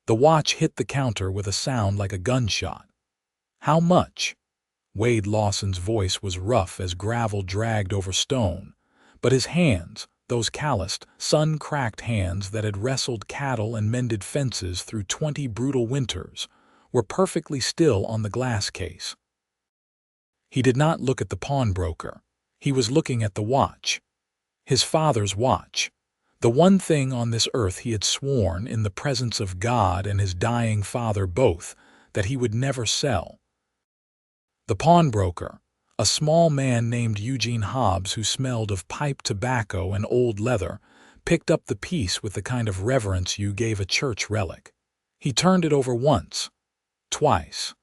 The watch hit the counter with a sound like a gunshot. "How much?" Wade Lawson's voice was rough as gravel dragged over stone, but his hands, those calloused, sun-cracked hands that had wrestled cattle and mended fences through 20 brutal winters, were perfectly still on the glass case. He did not look at the pawnbroker. He was looking at the watch. His father's watch. The one thing on this earth he had sworn, in the presence of God and his dying father both, that he would never sell. The pawnbroker, a small man named Eugene Hobbs who smelled of pipe tobacco and old leather, picked up the piece with the kind of reverence you gave a church relic. He turned it over once, twice.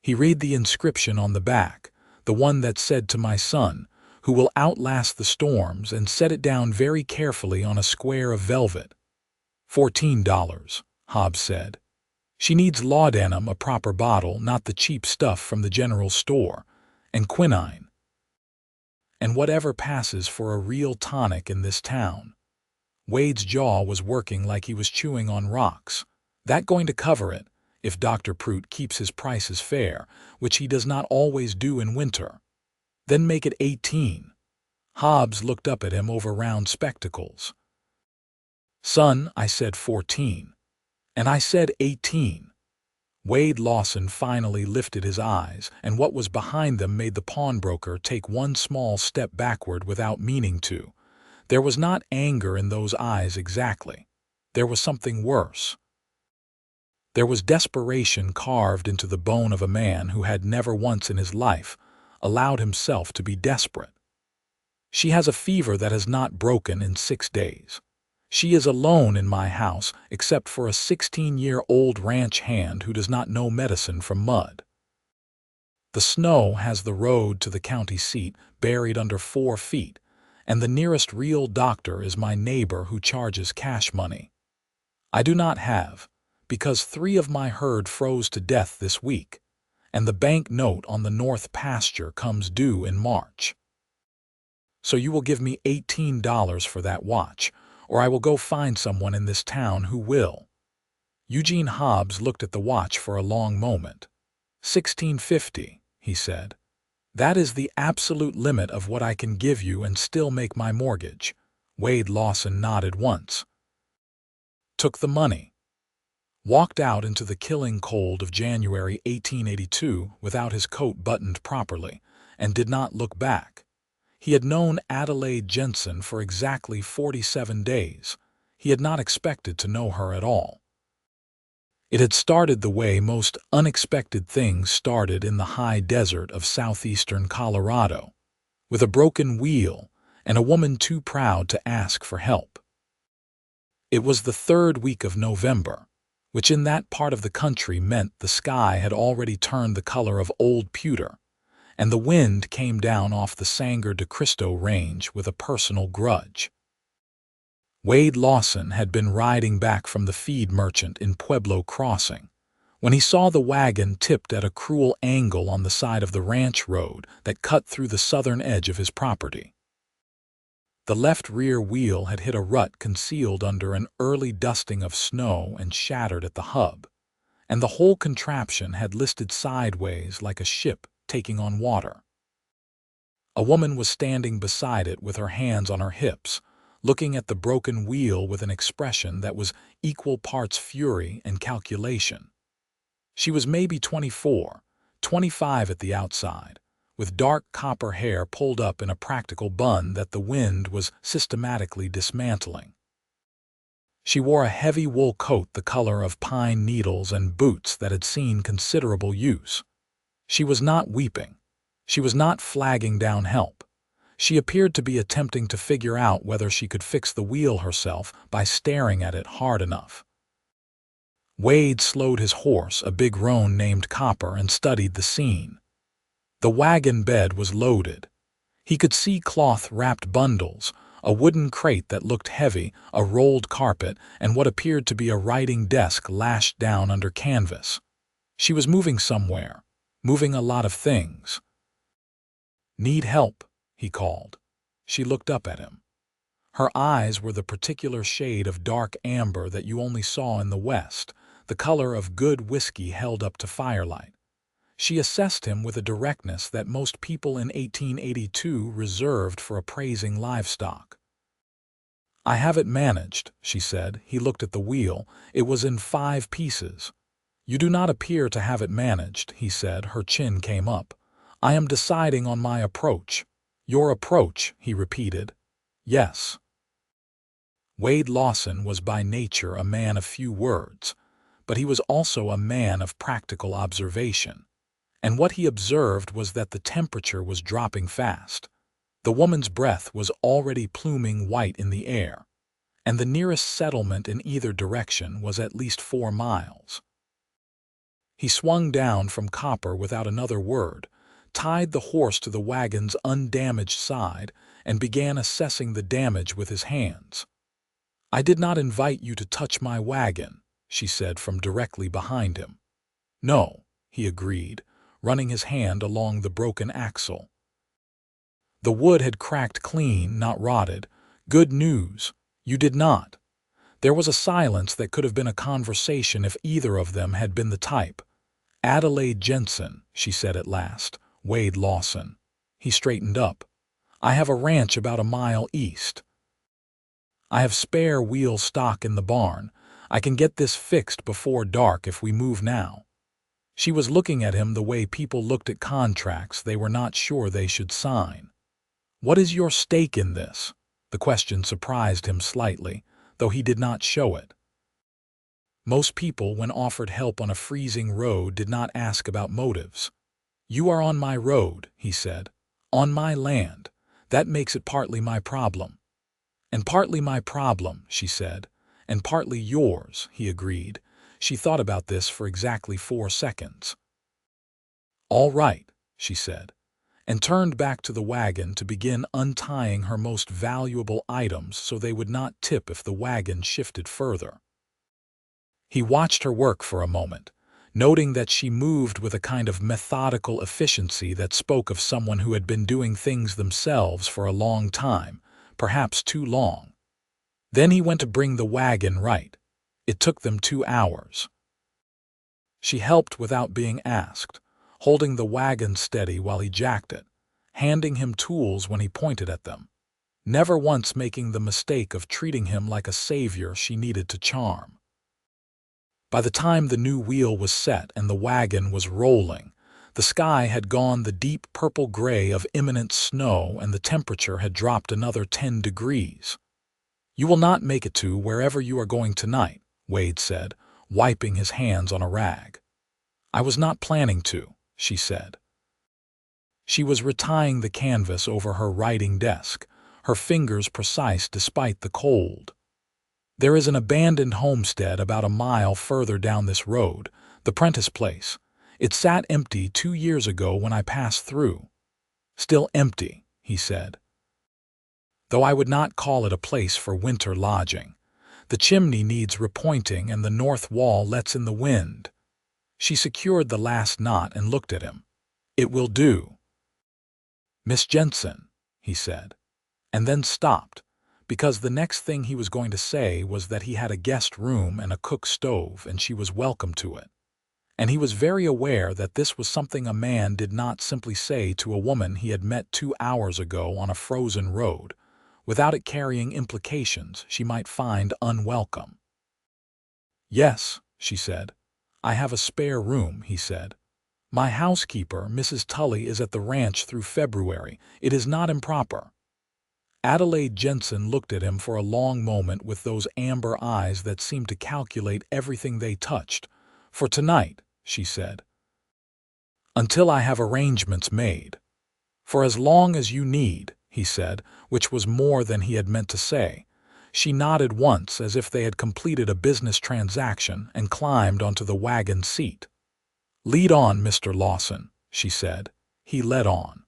He read the inscription on the back, the one that said, "To my son, who will outlast the storms," and set it down very carefully on a square of velvet. $14, Hobbs said. "She needs laudanum, a proper bottle, not the cheap stuff from the general store, and quinine. And whatever passes for a real tonic in this town." Wade's jaw was working like he was chewing on rocks. "That going to cover it, if Dr. Prout keeps his prices fair, which he does not always do in winter. Then make it 18. Hobbs looked up at him over round spectacles. "Son, I said 14. And I said 18. Wade Lawson finally lifted his eyes, and what was behind them made the pawnbroker take one small step backward without meaning to. There was not anger in those eyes exactly. There was something worse. There was desperation carved into the bone of a man who had never once in his life allowed himself to be desperate. "She has a fever that has not broken in 6 days. She is alone in my house except for a 16-year-old ranch hand who does not know medicine from mud. The snow has the road to the county seat buried under 4 feet, and the nearest real doctor is my neighbor who charges cash money. I do not have, because 3 of my herd froze to death this week, and the bank note on the north pasture comes due in March. So you will give me $18 for that watch, or I will go find someone in this town who will." Eugene Hobbs looked at the watch for a long moment. $16.50, he said. "That is the absolute limit of what I can give you and still make my mortgage." Wade Lawson nodded once, took the money, walked out into the killing cold of January 1882 without his coat buttoned properly, and did not look back. He had known Adelaide Jensen for exactly 47 days. He had not expected to know her at all. It had started the way most unexpected things started in the high desert of southeastern Colorado, with a broken wheel and a woman too proud to ask for help. It was the 3rd week of November, which in that part of the country meant the sky had already turned the color of old pewter, and the wind came down off the Sangre de Cristo range with a personal grudge. Wade Lawson had been riding back from the feed merchant in Pueblo Crossing when he saw the wagon tipped at a cruel angle on the side of the ranch road that cut through the southern edge of his property. The left rear wheel had hit a rut concealed under an early dusting of snow and shattered at the hub, and the whole contraption had listed sideways like a ship taking on water. A woman was standing beside it with her hands on her hips, looking at the broken wheel with an expression that was equal parts fury and calculation. She was maybe 24, 25 at the outside, with dark copper hair pulled up in a practical bun that the wind was systematically dismantling. She wore a heavy wool coat the color of pine needles and boots that had seen considerable use. She was not weeping. She was not flagging down help. She appeared to be attempting to figure out whether she could fix the wheel herself by staring at it hard enough. Wade slowed his horse, a big roan named Copper, and studied the scene. The wagon bed was loaded. He could see cloth-wrapped bundles, a wooden crate that looked heavy, a rolled carpet, and what appeared to be a writing desk lashed down under canvas. She was moving somewhere, moving a lot of things. "Need help?" he called. She looked up at him. Her eyes were the particular shade of dark amber that you only saw in the West, the color of good whiskey held up to firelight. She assessed him with a directness that most people in 1882 reserved for appraising livestock. "I have it managed," she said. He looked at the wheel. It was in 5 pieces. "You do not appear to have it managed," he said. Her chin came up. "I am deciding on my approach." "Your approach," he repeated. "Yes." Wade Lawson was by nature a man of few words, but he was also a man of practical observation. And what he observed was that the temperature was dropping fast. The woman's breath was already pluming white in the air, and the nearest settlement in either direction was at least 4 miles. He swung down from copper without another word, tied the horse to the wagon's undamaged side, and began assessing the damage with his hands. "I did not invite you to touch my wagon," she said from directly behind him. "No," he agreed, running his hand along the broken axle. The wood had cracked clean, not rotted. "Good news. You did not." There was a silence that could have been a conversation if either of them had been the type. "Adelaide Jensen," she said at last. "Wade Lawson." He straightened up. "I have a ranch about a mile east. I have spare wheel stock in the barn. I can get this fixed before dark if we move now." She was looking at him the way people looked at contracts they were not sure they should sign. "What is your stake in this?" The question surprised him slightly, though he did not show it. Most people, when offered help on a freezing road, did not ask about motives. "You are on my road," he said. "On my land. That makes it partly my problem." "And partly my problem," she said. "And partly yours," he agreed. She thought about this for exactly 4 seconds. "All right," she said, and turned back to the wagon to begin untying her most valuable items so they would not tip if the wagon shifted further. He watched her work for a moment, noting that she moved with a kind of methodical efficiency that spoke of someone who had been doing things themselves for a long time, perhaps too long. Then he went to bring the wagon right. It took them 2 hours. She helped without being asked, holding the wagon steady while he jacked it, handing him tools when he pointed at them, never once making the mistake of treating him like a savior she needed to charm. By the time the new wheel was set and the wagon was rolling, the sky had gone the deep purple-gray of imminent snow and the temperature had dropped another 10 degrees. "You will not make it to wherever you are going tonight," Wade said, wiping his hands on a rag. "I was not planning to," she said. She was retying the canvas over her writing desk, her fingers precise despite the cold. "There is an abandoned homestead about a mile further down this road, the Prentice place. It sat empty 2 years ago when I passed through." "Still empty," he said. "Though I would not call it a place for winter lodging. The chimney needs repointing and the north wall lets in the wind." She secured the last knot and looked at him. "It will do." "Miss Jensen," he said, and then stopped, because the next thing he was going to say was that he had a guest room and a cook stove and she was welcome to it. And he was very aware that this was something a man did not simply say to a woman he had met 2 hours ago on a frozen road, without it carrying implications she might find unwelcome. "Yes," she said. "I have a spare room," he said. "My housekeeper, Mrs. Tully, is at the ranch through February. It is not improper." Adelaide Jensen looked at him for a long moment with those amber eyes that seemed to calculate everything they touched. "For tonight," she said. "Until I have arrangements made." "For as long as you need," he said, which was more than he had meant to say. She nodded once as if they had completed a business transaction and climbed onto the wagon seat. "Lead on, Mr. Lawson," she said. He led on.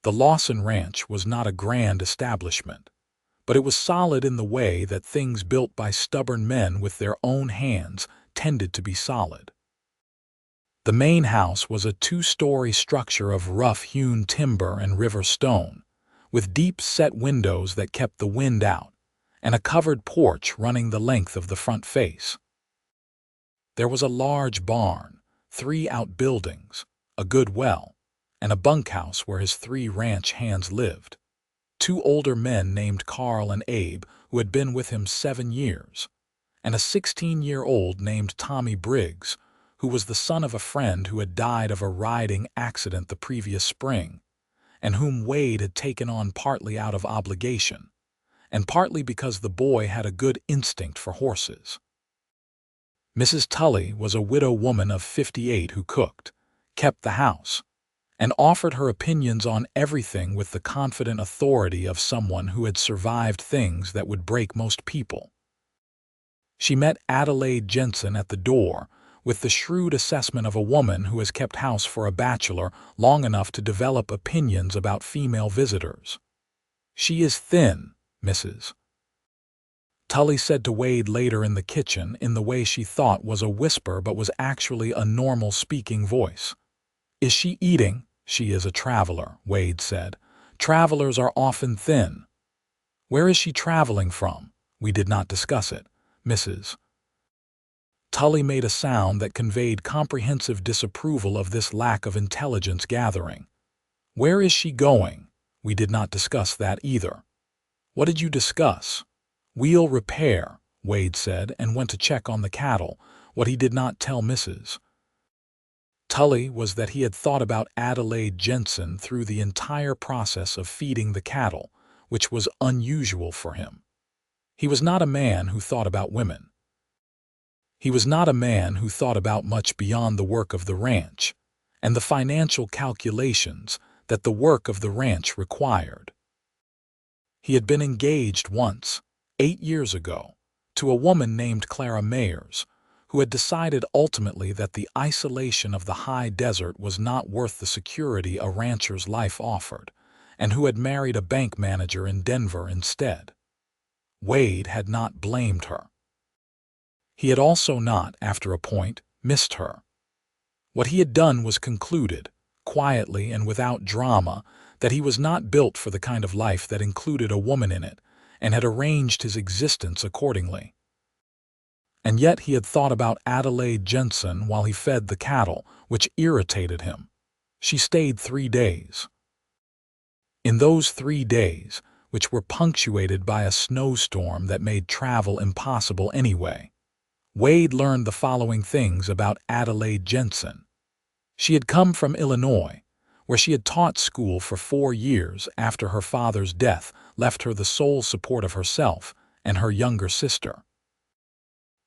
The Lawson Ranch was not a grand establishment, but it was solid in the way that things built by stubborn men with their own hands tended to be solid. The main house was a 2-story structure of rough-hewn timber and river stone, with deep-set windows that kept the wind out, and a covered porch running the length of the front face. There was a large barn, 3 outbuildings, a good well, and a bunkhouse where his 3 ranch hands lived. 2 older men named Carl and Abe, who had been with him 7 years, and a 16-year-old named Tommy Briggs, who was the son of a friend who had died of a riding accident the previous spring, and whom Wade had taken on partly out of obligation, and partly because the boy had a good instinct for horses. Mrs. Tully was a widow woman of 58 who cooked, kept the house, and offered her opinions on everything with the confident authority of someone who had survived things that would break most people. She met Adelaide Jensen at the door with the shrewd assessment of a woman who has kept house for a bachelor long enough to develop opinions about female visitors. "She is thin, Mrs." Tully said to Wade later in the kitchen in the way she thought was a whisper but was actually a normal speaking voice. "Is she eating?" "She is a traveler," Wade said. "Travelers are often thin." "Where is she traveling from?" "We did not discuss it, Mrs." Tully made a sound that conveyed comprehensive disapproval of this lack of intelligence gathering. "Where is she going?" "We did not discuss that either." "What did you discuss?" "Wheel repair," Wade said, and went to check on the cattle. What he did not tell Mrs. Tully was that he had thought about Adelaide Jensen through the entire process of feeding the cattle, which was unusual for him. He was not a man who thought about women. He was not a man who thought about much beyond the work of the ranch and the financial calculations that the work of the ranch required. He had been engaged once, 8 years ago, to a woman named Clara Mayers, who had decided ultimately that the isolation of the high desert was not worth the security a rancher's life offered, and who had married a bank manager in Denver instead. Wade had not blamed her. He had also not, after a point, missed her. What he had done was concluded, quietly and without drama, that he was not built for the kind of life that included a woman in it, and had arranged his existence accordingly. And yet he had thought about Adelaide Jensen while he fed the cattle, which irritated him. She stayed 3 days. In those 3 days, which were punctuated by a snowstorm that made travel impossible anyway, Wade learned the following things about Adelaide Jensen. She had come from Illinois, where she had taught school for 4 years after her father's death left her the sole support of herself and her younger sister.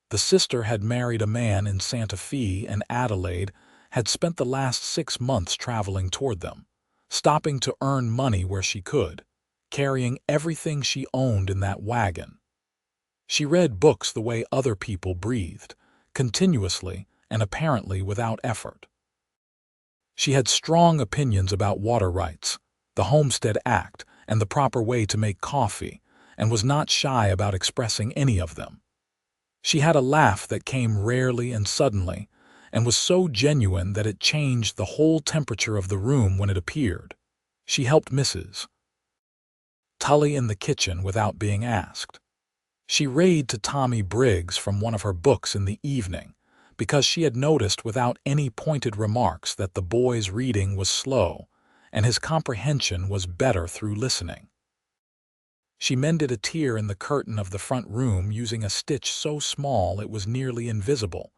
The sister had married a man in Santa Fe, and Adelaide had spent the last 6 months traveling toward them, stopping to earn money where she could, carrying everything she owned in that wagon. She read books the way other people breathed, continuously and apparently without effort. She had strong opinions about water rights, the Homestead Act, and the proper way to make coffee, and was not shy about expressing any of them. She had a laugh that came rarely and suddenly, and was so genuine that it changed the whole temperature of the room when it appeared. She helped Mrs. Tully in the kitchen without being asked. She read to Tommy Briggs from one of her books in the evening, because she had noticed without any pointed remarks that the boy's reading was slow, and his comprehension was better through listening. She mended a tear in the curtain of the front room using a stitch so small it was nearly invisible.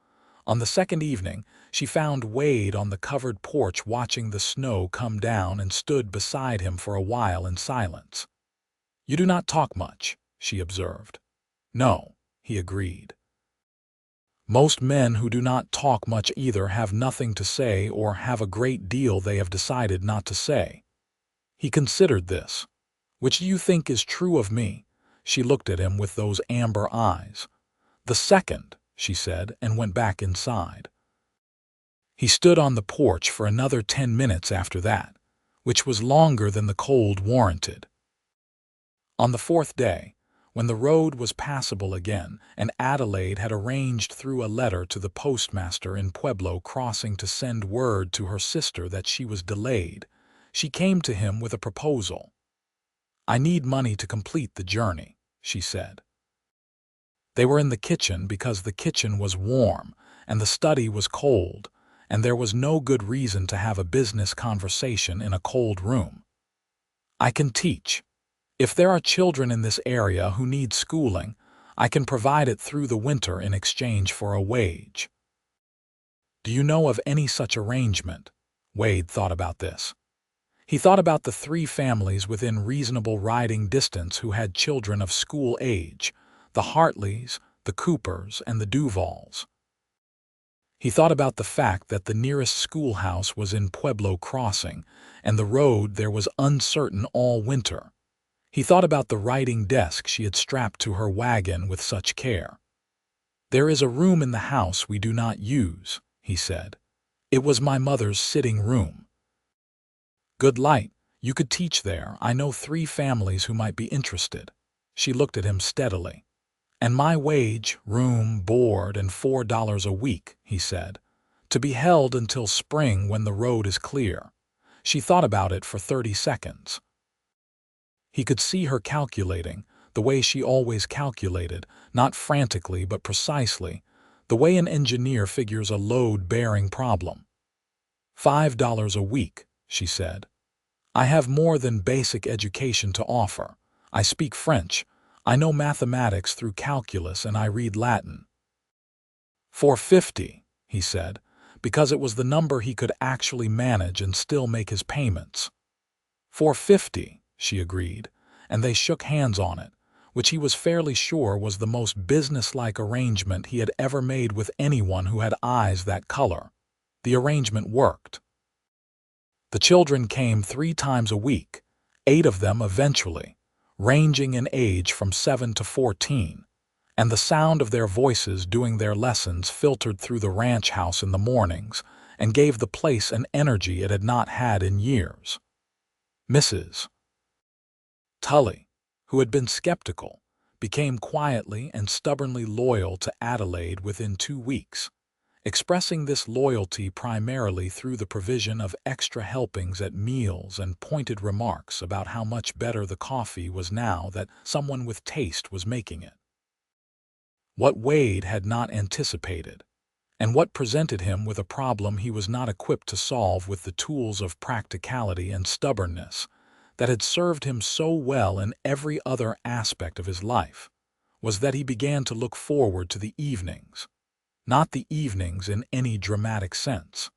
On the second evening, she found Wade on the covered porch watching the snow come down and stood beside him for a while in silence. "You do not talk much," she observed. "No," he agreed. "Most men who do not talk much either have nothing to say or have a great deal they have decided not to say." He considered this. "Which do you think is true of me?" She looked at him with those amber eyes. "The second," she said, and went back inside. He stood on the porch for another 10 minutes after that, which was longer than the cold warranted. On the 4th day, when the road was passable again, and Adelaide had arranged through a letter to the postmaster in Pueblo Crossing to send word to her sister that she was delayed, she came to him with a proposal. I need money to complete the journey, she said. They were in the kitchen because the kitchen was warm and the study was cold, and there was no good reason to have a business conversation in a cold room. I can teach. If there are children in this area who need schooling, I can provide it through the winter in exchange for a wage. Do you know of any such arrangement? Wade thought about this. He thought about the 3 families within reasonable riding distance who had children of school age, the Hartleys, the Coopers, and the Duvals. He thought about the fact that the nearest schoolhouse was in Pueblo Crossing, and the road there was uncertain all winter. He thought about the writing desk she had strapped to her wagon with such care. There is a room in the house we do not use, he said. It was my mother's sitting room. Good light. You could teach there. I know 3 families who might be interested. She looked at him steadily. And my wage, room, board, and $4 a week, he said, to be held until spring when the road is clear. She thought about it for 30 seconds. He could see her calculating, the way she always calculated, not frantically but precisely, the way an engineer figures a load-bearing problem. $5 a week, she said. I have more than basic education to offer. I speak French. I know mathematics through calculus, and I read Latin. $4.50, he said, because it was the number he could actually manage and still make his payments. $4.50, she agreed, and they shook hands on it, which he was fairly sure was the most businesslike arrangement he had ever made with anyone who had eyes that color. The arrangement worked. The children came 3 times a week, 8 of them eventually, ranging in age from 7 to 14, and the sound of their voices doing their lessons filtered through the ranch house in the mornings and gave the place an energy it had not had in years. Mrs. Tully, who had been skeptical, became quietly and stubbornly loyal to Adelaide within 2 weeks, expressing this loyalty primarily through the provision of extra helpings at meals and pointed remarks about how much better the coffee was now that someone with taste was making it. What Wade had not anticipated, and what presented him with a problem he was not equipped to solve with the tools of practicality and stubbornness that had served him so well in every other aspect of his life, was that he began to look forward to the evenings. Not the evenings in any dramatic sense.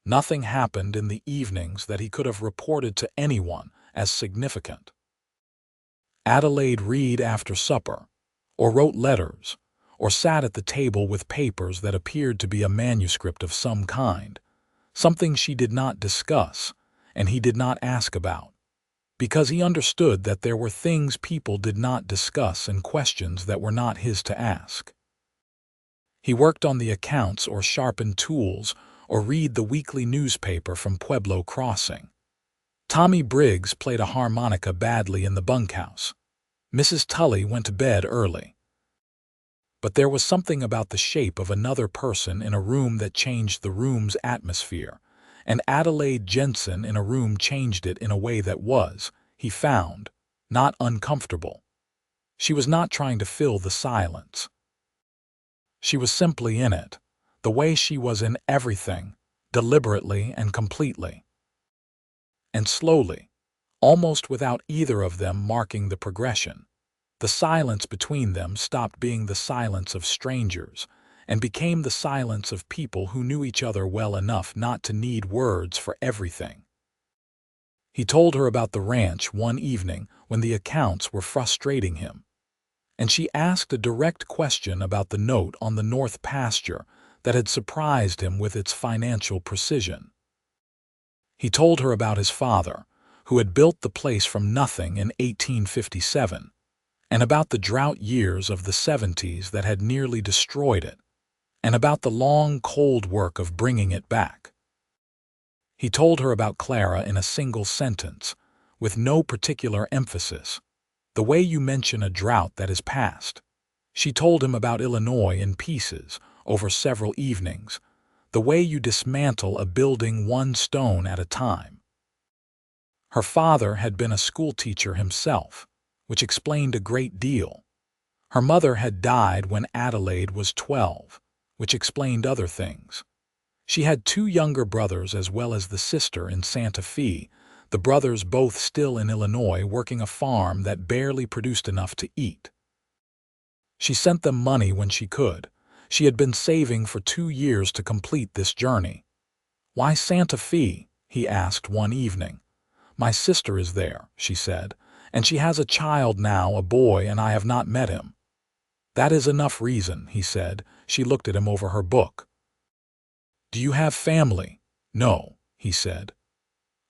Nothing happened in the evenings that he could have reported to anyone as significant. Adelaide read after supper, or wrote letters, or sat at the table with papers that appeared to be a manuscript of some kind, something she did not discuss and he did not ask about, because he understood that there were things people did not discuss and questions that were not his to ask. He worked on the accounts or sharpened tools or read the weekly newspaper from Pueblo Crossing. Tommy Briggs played a harmonica badly in the bunkhouse. Mrs. Tully went to bed early. But there was something about the shape of another person in a room that changed the room's atmosphere, and Adelaide Jensen in a room changed it in a way that was, he found, not uncomfortable. She was not trying to fill the silence. She was simply in it, the way she was in everything, deliberately and completely. And slowly, almost without either of them marking the progression, the silence between them stopped being the silence of strangers and became the silence of people who knew each other well enough not to need words for everything. He told her about the ranch one evening when the accounts were frustrating him, and she asked a direct question about the note on the north pasture that had surprised him with its financial precision. He told her about his father, who had built the place from nothing in 1857, and about the drought years of the 70s that had nearly destroyed it, and about the long, cold work of bringing it back. He told her about Clara in a single sentence, with no particular emphasis, the way you mention a drought that is past. She told him about Illinois in pieces, over several evenings, the way you dismantle a building one stone at a time. Her father had been a schoolteacher himself, which explained a great deal. Her mother had died when Adelaide was 12, which explained other things. She had two younger brothers as well as the sister in Santa Fe, the brothers both still in Illinois working a farm that barely produced enough to eat. She sent them money when she could. She had been saving for 2 years to complete this journey. "Why Santa Fe?" he asked one evening. "My sister is there," she said, "and she has a child now, a boy, and I have not met him." "That is enough reason," he said. She looked at him over her book. "Do you have family?" "No," he said.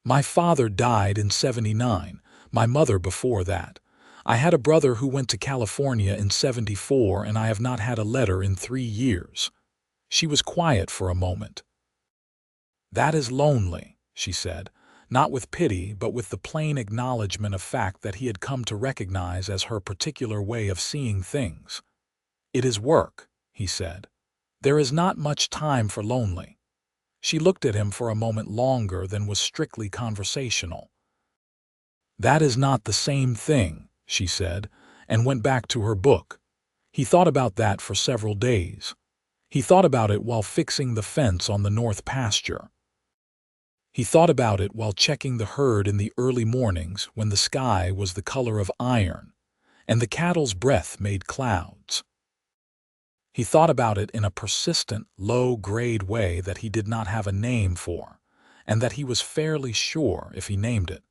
"My father died in '79, my mother before that. I had a brother who went to California in '74, and I have not had a letter in 3 years." She was quiet for a moment. "That is lonely," she said, not with pity but with the plain acknowledgement of fact that he had come to recognize as her particular way of seeing things. "It is work," he said. "There is not much time for lonely." She looked at him for a moment longer than was strictly conversational. "That is not the same thing," she said, and went back to her book. He thought about that for several days. He thought about it while fixing the fence on the north pasture. He thought about it while checking the herd in the early mornings when the sky was the color of iron, and the cattle's breath made clouds. He thought about it in a persistent, low-grade way that he did not have a name for, and that he was fairly sure, if he named it,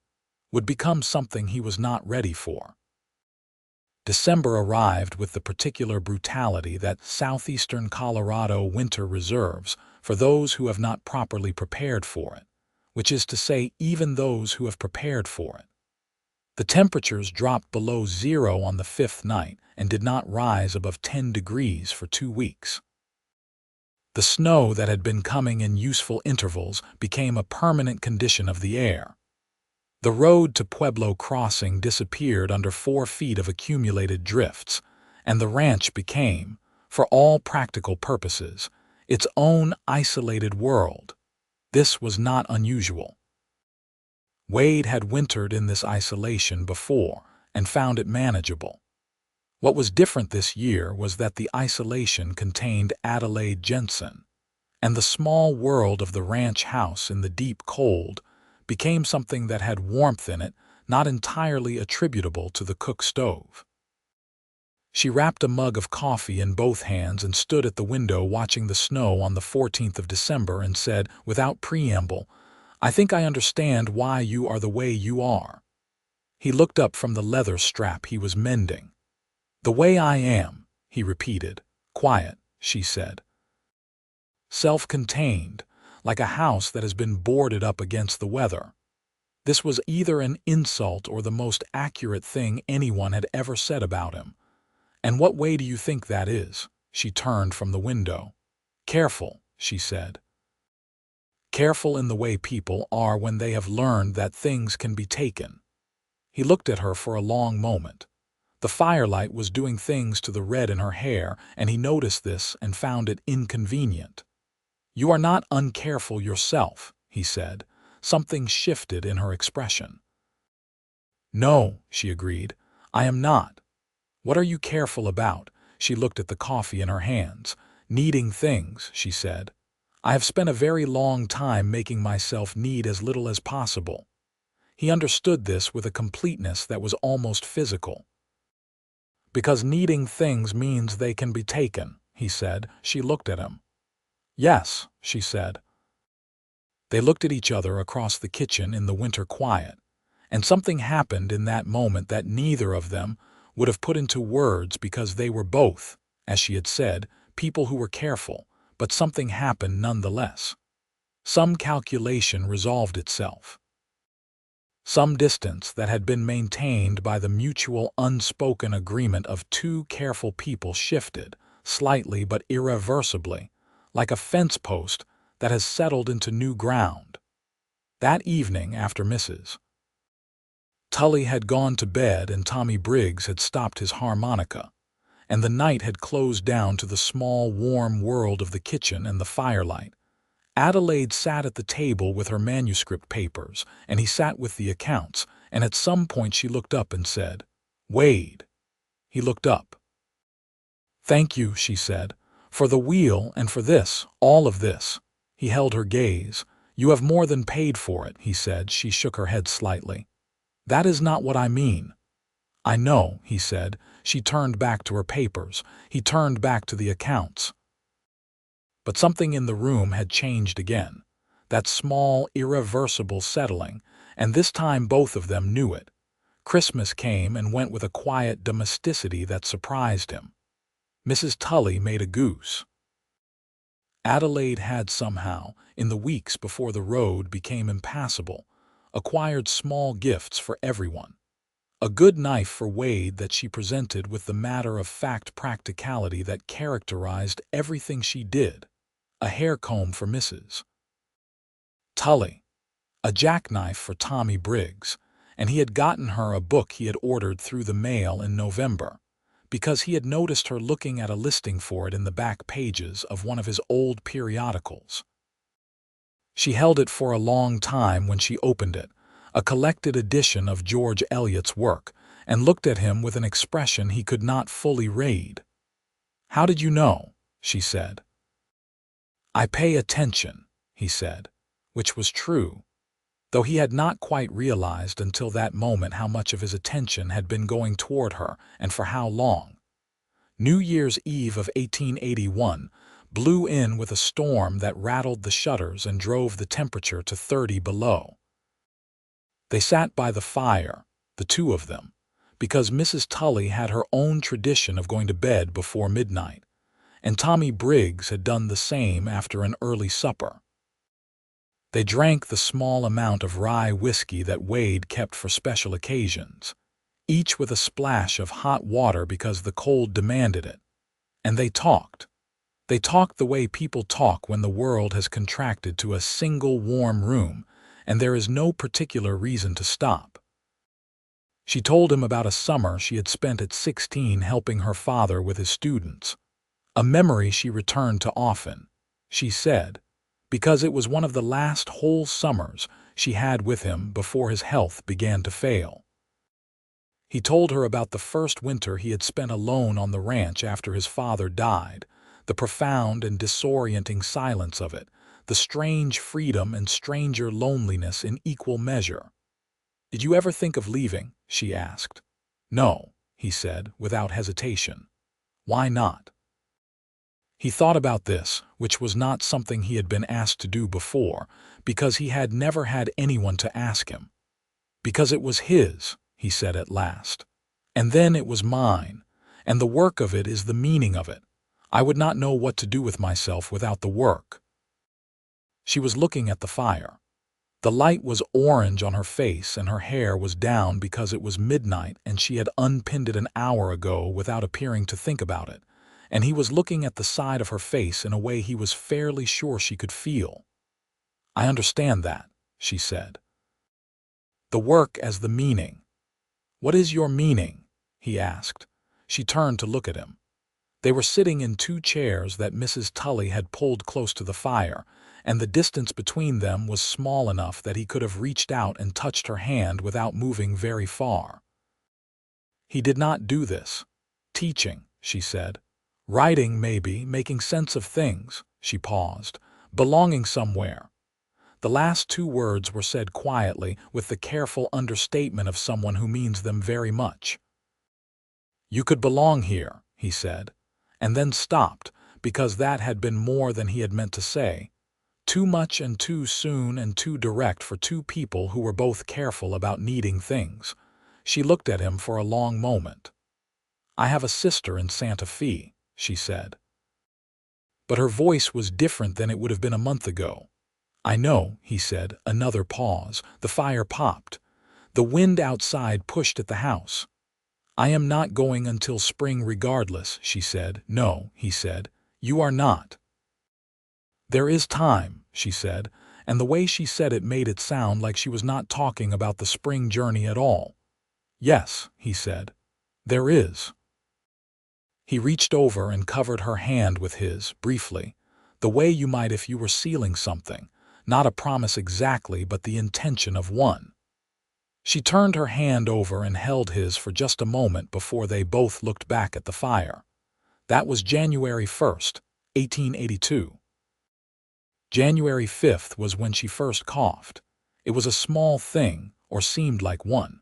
would become something he was not ready for. December arrived with the particular brutality that southeastern Colorado winter reserves for those who have not properly prepared for it, which is to say even those who have prepared for it. The temperatures dropped below zero on the 5th night and did not rise above 10 degrees for 2 weeks. The snow that had been coming in useful intervals became a permanent condition of the air. The road to Pueblo Crossing disappeared under 4 feet of accumulated drifts, and the ranch became, for all practical purposes, its own isolated world. This was not unusual. Wade had wintered in this isolation before and found it manageable. What was different this year was that the isolation contained Adelaide Jensen, and the small world of the ranch house in the deep cold became something that had warmth in it not entirely attributable to the cook stove. She wrapped a mug of coffee in both hands and stood at the window watching the snow on the 14th of December and said, without preamble, "I think I understand why you are the way you are." He looked up from the leather strap he was mending. "The way I am," he repeated. "Quiet," she said. "Self-contained, like a house that has been boarded up against the weather." This was either an insult or the most accurate thing anyone had ever said about him. "And what way do you think that is?" She turned from the window. "Careful," she said. "Careful in the way people are when they have learned that things can be taken." He looked at her for a long moment. The firelight was doing things to the red in her hair, and he noticed this and found it inconvenient. "You are not uncareful yourself," he said. Something shifted in her expression. "No," she agreed, "I am not." "What are you careful about?" She looked at the coffee in her hands. "Needing things," she said. "I have spent a very long time making myself need as little as possible." He understood this with a completeness that was almost physical. "Because needing things means they can be taken," he said. She looked at him. "Yes," she said. They looked at each other across the kitchen in the winter quiet, and something happened in that moment that neither of them would have put into words because they were both, as she had said, people who were careful, but something happened nonetheless. Some calculation resolved itself. Some distance that had been maintained by the mutual unspoken agreement of two careful people shifted, slightly but irreversibly, like a fence post that has settled into new ground. That evening after Mrs. Tully had gone to bed and Tommy Briggs had stopped his harmonica, and the night had closed down to the small warm world of the kitchen and the firelight, Adelaide sat at the table with her manuscript papers, and he sat with the accounts, and at some point she looked up and said, "Wade." He looked up. "Thank you," she said, "for the wheel and for this, all of this." He held her gaze. "You have more than paid for it," he said. She shook her head slightly. "That is not what I mean." "I know," he said. She turned back to her papers. He turned back to the accounts. But something in the room had changed again. That small, irreversible settling, and this time both of them knew it. Christmas came and went with a quiet domesticity that surprised him. Mrs. Tully made a goose. Adelaide had somehow, in the weeks before the road became impassable, acquired small gifts for everyone. A good knife for Wade that she presented with the matter-of-fact practicality that characterized everything she did. A hair comb for Mrs. Tully. A jackknife for Tommy Briggs, and he had gotten her a book he had ordered through the mail in November, because he had noticed her looking at a listing for it in the back pages of one of his old periodicals. She held it for a long time when she opened it, a collected edition of George Eliot's work, and looked at him with an expression he could not fully read. "How did you know?" she said. "I pay attention," he said, which was true, though he had not quite realized until that moment how much of his attention had been going toward her and for how long. New Year's Eve of 1881 blew in with a storm that rattled the shutters and drove the temperature to 30 below. They sat by the fire, the two of them, because Mrs. Tully had her own tradition of going to bed before midnight, and Tommy Briggs had done the same after an early supper. They drank the small amount of rye whiskey that Wade kept for special occasions, each with a splash of hot water because the cold demanded it. And they talked. They talked the way people talk when the world has contracted to a single warm room and there is no particular reason to stop. She told him about a summer she had spent at 16 helping her father with his students, a memory she returned to often, she said, because it was one of the last whole summers she had with him before his health began to fail. He told her about the first winter he had spent alone on the ranch after his father died, the profound and disorienting silence of it, the strange freedom and stranger loneliness in equal measure. "Did you ever think of leaving?" she asked. "No," he said, without hesitation. "Why not?" He thought about this, which was not something he had been asked to do before, because he had never had anyone to ask him. "Because it was his," he said at last. "And then it was mine, and the work of it is the meaning of it. I would not know what to do with myself without the work." She was looking at the fire. The light was orange on her face and her hair was down because it was midnight and she had unpinned it an hour ago without appearing to think about it, and he was looking at the side of her face in a way he was fairly sure she could feel. "I understand that," she said. "The work as the meaning." "What is your meaning?" he asked. She turned to look at him. They were sitting in two chairs that Mrs. Tully had pulled close to the fire, and the distance between them was small enough that he could have reached out and touched her hand without moving very far. "He did not do this. Teaching," she said. "Writing, maybe, making sense of things," she paused, "belonging somewhere." The last two words were said quietly, with the careful understatement of someone who means them very much. "You could belong here," he said, and then stopped, because that had been more than he had meant to say. Too much and too soon and too direct for two people who were both careful about needing things. She looked at him for a long moment. "I have a sister in Santa Fe," she said. But her voice was different than it would have been a month ago. "I know," he said. Another pause. The fire popped. The wind outside pushed at the house. "I am not going until spring regardless," she said. "No," he said, "you are not." "There is time," she said, and the way she said it made it sound like she was not talking about the spring journey at all. "Yes," he said, "there is." He reached over and covered her hand with his, briefly. the way you might if you were sealing something, not a promise exactly, but the intention of one. She turned her hand over and held his for just a moment before they both looked back at the fire. That was January 1st, 1882. January 5th was when she first coughed. It was a small thing, or seemed like one.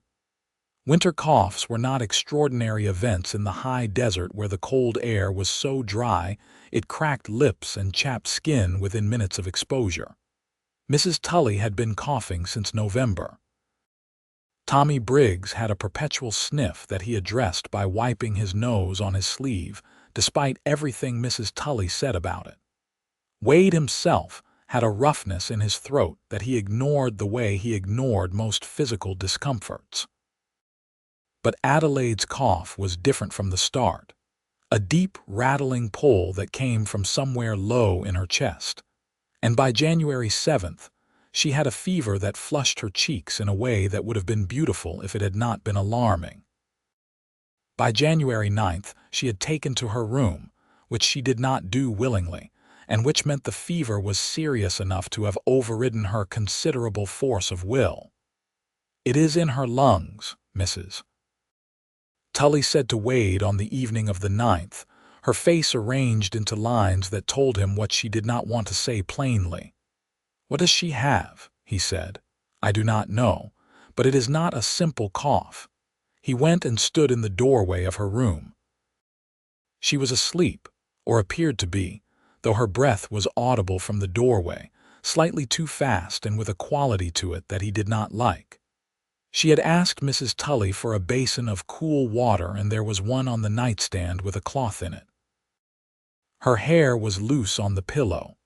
Winter coughs were not extraordinary events in the high desert where the cold air was so dry it cracked lips and chapped skin within minutes of exposure. Mrs. Tully had been coughing since November. Tommy Briggs had a perpetual sniff that he addressed by wiping his nose on his sleeve, despite everything Mrs. Tully said about it. Wade himself had a roughness in his throat that he ignored the way he ignored most physical discomforts. But Adelaide's cough was different from the start, a deep, rattling pull that came from somewhere low in her chest. And by January 7th, she had a fever that flushed her cheeks in a way that would have been beautiful if it had not been alarming. By January 9th, she had taken to her room, which she did not do willingly, and which meant the fever was serious enough to have overridden her considerable force of will. "It is in her lungs, Mrs. Tully said to Wade on the evening of the 9th, her face arranged into lines that told him what she did not want to say plainly. "What does she have?" he said. "I do not know, but it is not a simple cough." He went and stood in the doorway of her room. She was asleep, or appeared to be, though her breath was audible from the doorway, slightly too fast and with a quality to it that he did not like. She had asked Mrs. Tully for a basin of cool water, and there was one on the nightstand with a cloth in it. Her hair was loose on the pillow,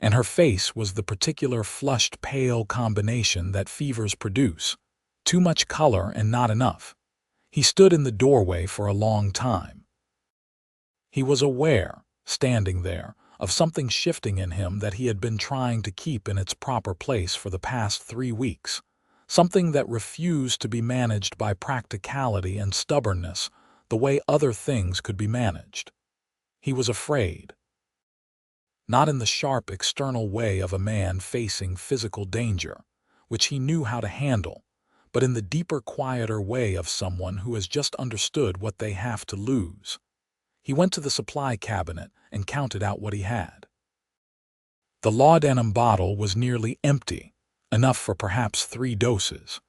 and her face was the particular flushed pale combination that fevers produce, too much color and not enough. He stood in the doorway for a long time. He was aware, standing there, of something shifting in him that he had been trying to keep in its proper place for the past 3 weeks, something that refused to be managed by practicality and stubbornness the way other things could be managed. He was afraid. Not in the sharp external way of a man facing physical danger, which he knew how to handle, but in the deeper, quieter way of someone who has just understood what they have to lose. He went to the supply cabinet and counted out what he had. The laudanum bottle was nearly empty, enough for perhaps 3 doses.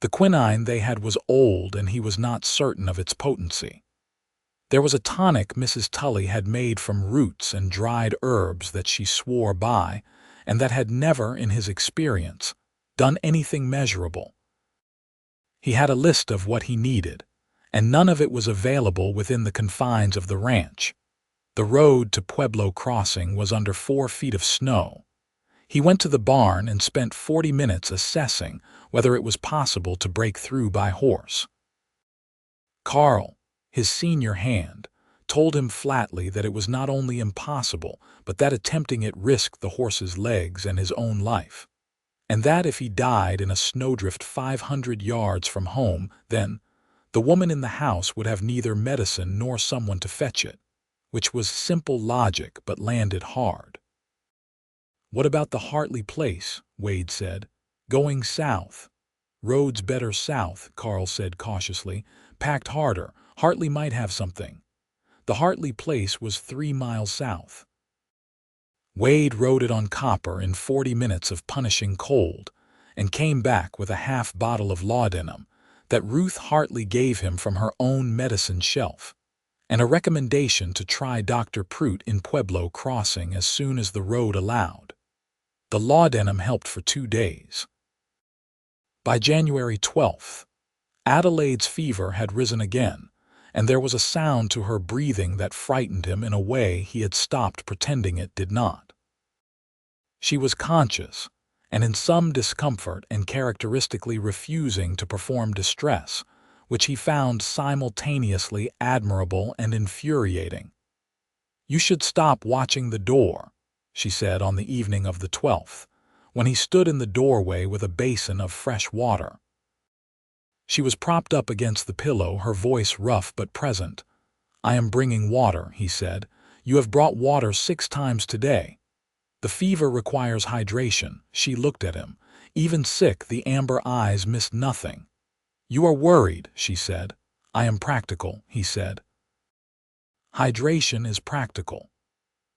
The quinine they had was old, and he was not certain of its potency. There was a tonic Mrs. Tully had made from roots and dried herbs that she swore by, and that had never, in his experience, done anything measurable. He had a list of what he needed, and none of it was available within the confines of the ranch. The road to Pueblo Crossing was under 4 feet of snow. He went to the barn and spent 40 minutes assessing whether it was possible to break through by horse. Carl, his senior hand, told him flatly that it was not only impossible, but that attempting it risked the horse's legs and his own life, and that if he died in a snowdrift 500 yards from home, then the woman in the house would have neither medicine nor someone to fetch it, which was simple logic but landed hard. "What about the Hartley place?" Wade said. "Going south." "Roads better south," Carl said cautiously. "Packed harder. Hartley might have something." The Hartley place was 3 miles south. Wade rode it on copper in 40 minutes of punishing cold, and came back with a half bottle of laudanum that Ruth Hartley gave him from her own medicine shelf, and a recommendation to try Dr. Prout in Pueblo Crossing as soon as the road allowed. The laudanum helped for 2 days. By January 12th, Adelaide's fever had risen again, and there was a sound to her breathing that frightened him in a way he had stopped pretending it did not. She was conscious, and in some discomfort, and characteristically refusing to perform distress, which he found simultaneously admirable and infuriating. "You should stop watching the door," she said on the evening of the 12th, when he stood in the doorway with a basin of fresh water. She was propped up against the pillow, her voice rough but present. "I am bringing water," he said. "You have brought water 6 times today. The fever requires hydration. She looked at him. Even sick, the amber eyes missed nothing. You are worried, she said. I am practical, he said. Hydration is practical.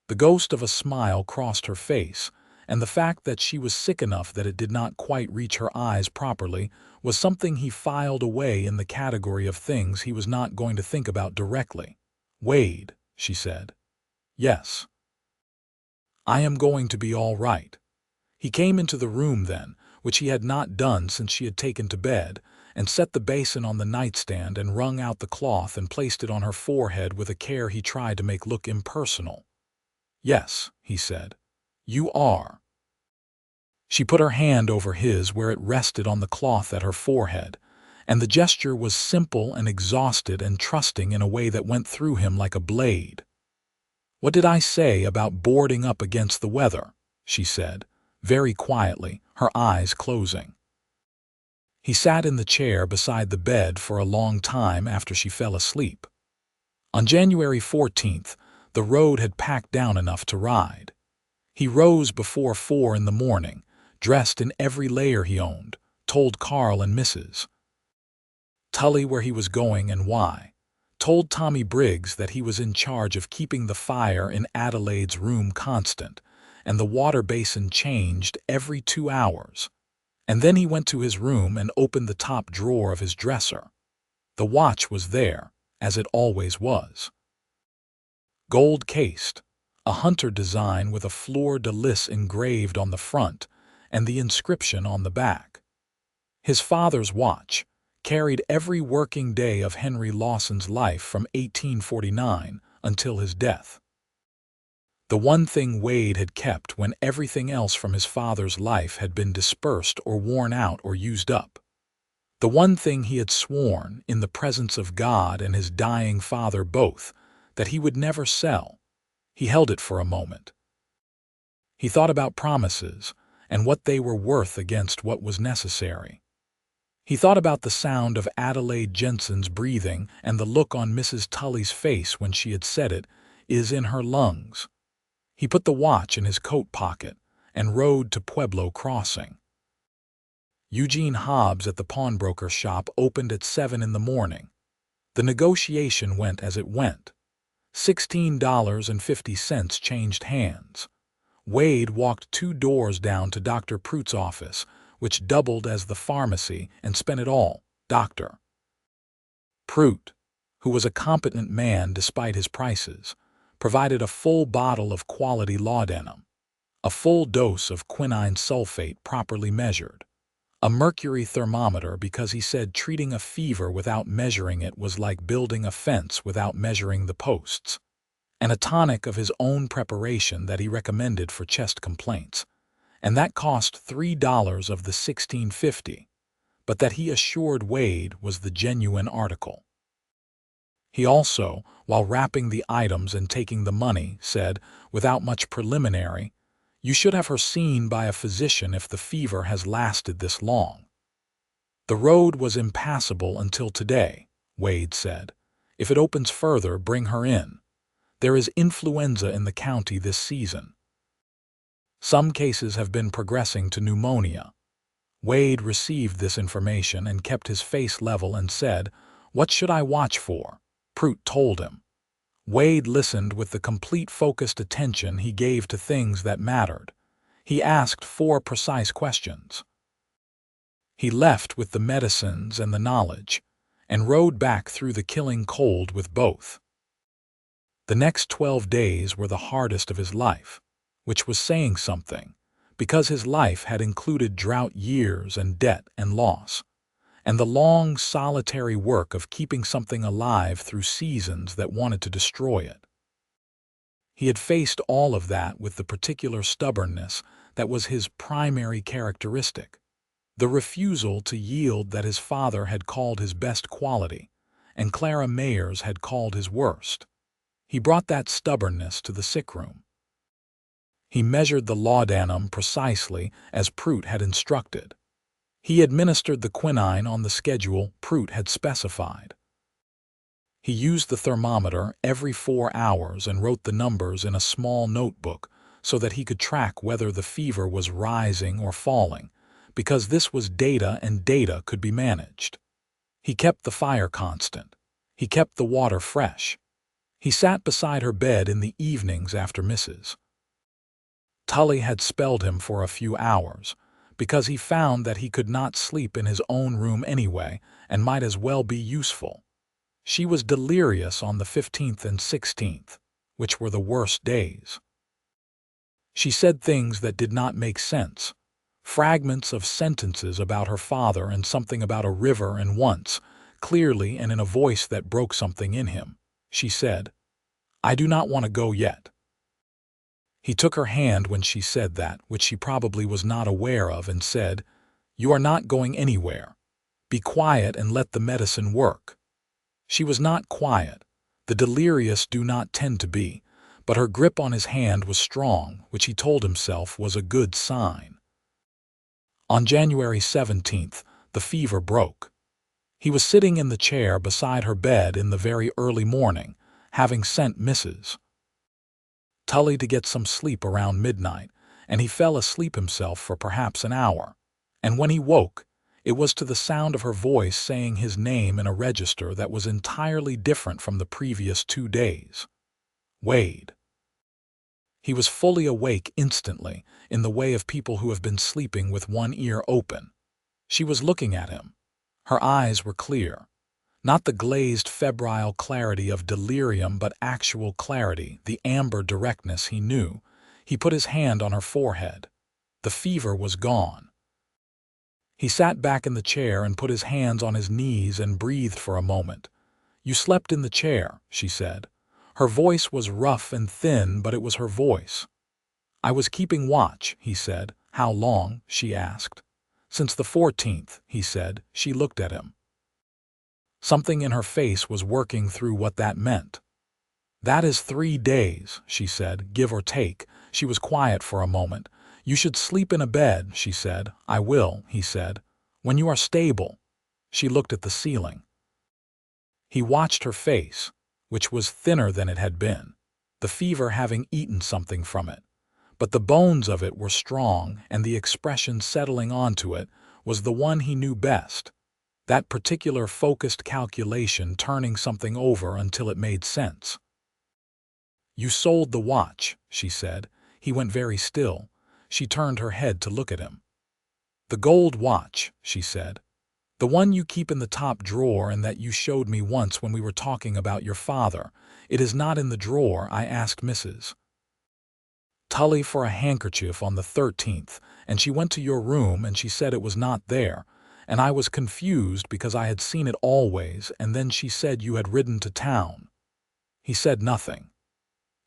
The ghost of a smile crossed her face, and the fact that she was sick enough that it did not quite reach her eyes properly was something he filed away in the category of things he was not going to think about directly. Wade, she said. Yes. I am going to be all right. He came into the room then, which he had not done since she had taken to bed, and set the basin on the nightstand and wrung out the cloth and placed it on her forehead with a care he tried to make look impersonal. Yes, he said. You are. She put her hand over his where it rested on the cloth at her forehead, and the gesture was simple and exhausted and trusting in a way that went through him like a blade. What did I say about boarding up against the weather? She said, very quietly, her eyes closing. He sat in the chair beside the bed for a long time after she fell asleep. On January 14th, the road had packed down enough to ride. He rose before 4 in the morning, dressed in every layer he owned, told Carl and Mrs. Tully where he was going and why, told Tommy Briggs that he was in charge of keeping the fire in Adelaide's room constant, and the water basin changed every 2 hours. And then he went to his room and opened the top drawer of his dresser. The watch was there, as it always was. Gold-cased, a hunter design with a fleur-de-lis engraved on the front and the inscription on the back. His father's watch carried every working day of Henry Lawson's life from 1849 until his death. The one thing Wade had kept when everything else from his father's life had been dispersed or worn out or used up. The one thing he had sworn, in the presence of God and his dying father both, that he would never sell. He held it for a moment. He thought about promises and what they were worth against what was necessary. He thought about the sound of Adelaide Jensen's breathing and the look on Mrs. Tully's face when she had said it is in her lungs. He put the watch in his coat pocket and rode to Pueblo Crossing. Eugene Hobbs at the pawnbroker shop opened at 7 in the morning. The negotiation went as it went. $16.50 changed hands. Wade walked 2 doors down to Dr. Pruitt's office, which doubled as the pharmacy, and spent it all. Dr. Pruitt, who was a competent man despite his prices, provided a full bottle of quality laudanum, a full dose of quinine sulfate properly measured, a mercury thermometer because he said treating a fever without measuring it was like building a fence without measuring the posts, and a tonic of his own preparation that he recommended for chest complaints, and that cost $3 of the $16.50, but that he assured Wade was the genuine article. He also, while wrapping the items and taking the money, said, without much preliminary, "You should have her seen by a physician if the fever has lasted this long." The road was impassable until today, Wade said. If it opens further, bring her in. There is influenza in the county this season. Some cases have been progressing to pneumonia. Wade received this information and kept his face level and said, "What should I watch for?" Pruitt told him. Wade listened with the complete focused attention he gave to things that mattered. He asked 4 precise questions. He left with the medicines and the knowledge, and rode back through the killing cold with both. The next 12 days were the hardest of his life, which was saying something, because his life had included drought years and debt and loss, and the long, solitary work of keeping something alive through seasons that wanted to destroy it. He had faced all of that with the particular stubbornness that was his primary characteristic, the refusal to yield that his father had called his best quality, and Clara Mayers had called his worst. He brought that stubbornness to the sickroom. He measured the laudanum precisely as Pruitt had instructed. He administered the quinine on the schedule Pruitt had specified. He used the thermometer every 4 hours and wrote the numbers in a small notebook so that he could track whether the fever was rising or falling, because this was data and data could be managed. He kept the fire constant. He kept the water fresh. He sat beside her bed in the evenings after Mrs. Tully had spelled him for a few hours, because he found that he could not sleep in his own room anyway and might as well be useful. She was delirious on the 15th and 16th, which were the worst days. She said things that did not make sense, fragments of sentences about her father and something about a river, and once, clearly and in a voice that broke something in him, she said, "I do not want to go yet." He took her hand when she said that, which she probably was not aware of, and said, "You are not going anywhere. Be quiet and let the medicine work." She was not quiet. The delirious do not tend to be, but her grip on his hand was strong, which he told himself was a good sign. On January 17th, the fever broke. He was sitting in the chair beside her bed in the very early morning, having sent Mrs. Tully to get some sleep around midnight, and he fell asleep himself for perhaps an hour. And when he woke, it was to the sound of her voice saying his name in a register that was entirely different from the previous 2 days. Wade. He was fully awake instantly, in the way of people who have been sleeping with one ear open. She was looking at him. Her eyes were clear. Not the glazed febrile clarity of delirium, but actual clarity, the amber directness he knew. He put his hand on her forehead. The fever was gone. He sat back in the chair and put his hands on his knees and breathed for a moment. "You slept in the chair," she said. Her voice was rough and thin, but it was her voice. "I was keeping watch," he said. "How long?" she asked. "Since the 14th, he said. She looked at him. Something in her face was working through what that meant. "That is 3 days," she said, "give or take." She was quiet for a moment. "You should sleep in a bed," she said. "I will," he said. "When you are stable." She looked at the ceiling. He watched her face, which was thinner than it had been, the fever having eaten something from it. But the bones of it were strong, and the expression settling onto it was the one he knew best. That particular focused calculation, turning something over until it made sense. "You sold the watch," she said. He went very still. She turned her head to look at him. "The gold watch," she said. "The one you keep in the top drawer and that you showed me once when we were talking about your father. It is not in the drawer. I asked Mrs. Tully for a handkerchief on the 13th, and she went to your room and she said it was not there. And I was confused because I had seen it always, and then she said you had ridden to town." He said nothing.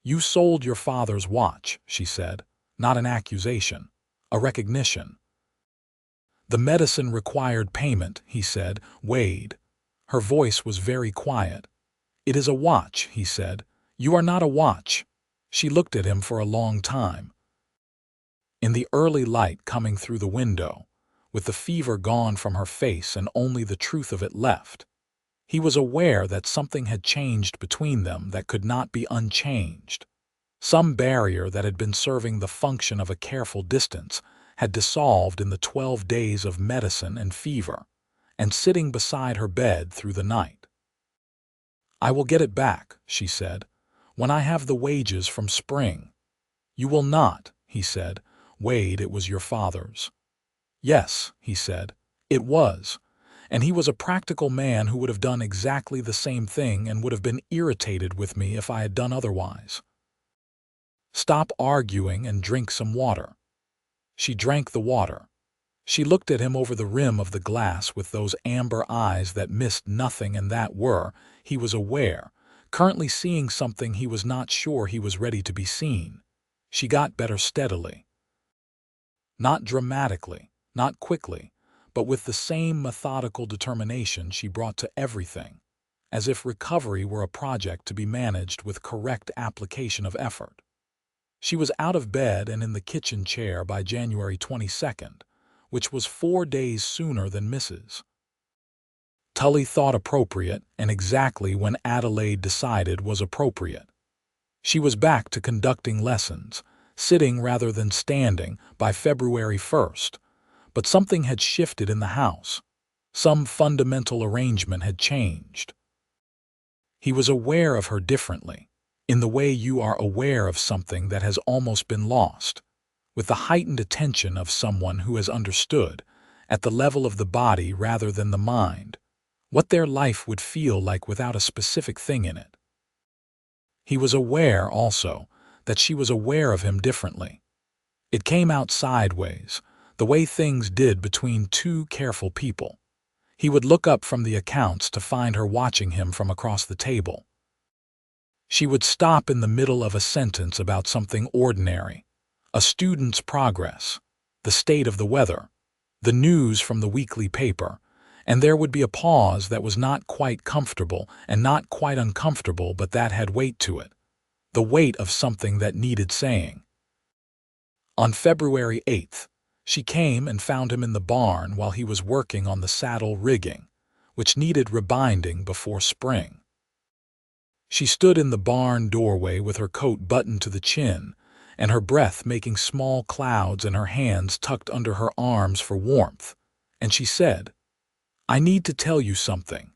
"You sold your father's watch," she said. "Not an accusation. A recognition." "The medicine required payment," he said. "Wade." Her voice was very quiet. "It is a watch," he said. "You are not a watch." She looked at him for a long time. In the early light coming through the window, with the fever gone from her face and only the truth of it left, he was aware that something had changed between them that could not be unchanged. Some barrier that had been serving the function of a careful distance had dissolved in the 12 days of medicine and fever, and sitting beside her bed through the night. "I will get it back," she said, "when I have the wages from spring." "You will not," he said. "Wade, it was your father's." "Yes," he said, "it was." And he was a practical man who would have done exactly the same thing and would have been irritated with me if I had done otherwise. "Stop arguing and drink some water." She drank the water. She looked at him over the rim of the glass with those amber eyes that missed nothing and that were, he was aware, currently seeing something he was not sure he was ready to be seen. She got better steadily. Not dramatically, not quickly, but with the same methodical determination she brought to everything, as if recovery were a project to be managed with correct application of effort. She was out of bed and in the kitchen chair by January 22nd, which was 4 days sooner than Mrs. Tully thought appropriate, and exactly when Adelaide decided was appropriate. She was back to conducting lessons, sitting rather than standing, by February 1st. But something had shifted in the house. Some fundamental arrangement had changed. He was aware of her differently, in the way you are aware of something that has almost been lost, with the heightened attention of someone who has understood, at the level of the body rather than the mind, what their life would feel like without a specific thing in it. He was aware, also, that she was aware of him differently. It came out sideways, the way things did between two careful people. He would look up from the accounts to find her watching him from across the table. She would stop in the middle of a sentence about something ordinary, a student's progress, the state of the weather, the news from the weekly paper, and there would be a pause that was not quite comfortable and not quite uncomfortable, but that had weight to it, the weight of something that needed saying. On February 8th, she came and found him in the barn while he was working on the saddle rigging, which needed rebinding before spring. She stood in the barn doorway with her coat buttoned to the chin, and her breath making small clouds and her hands tucked under her arms for warmth, and she said, "I need to tell you something."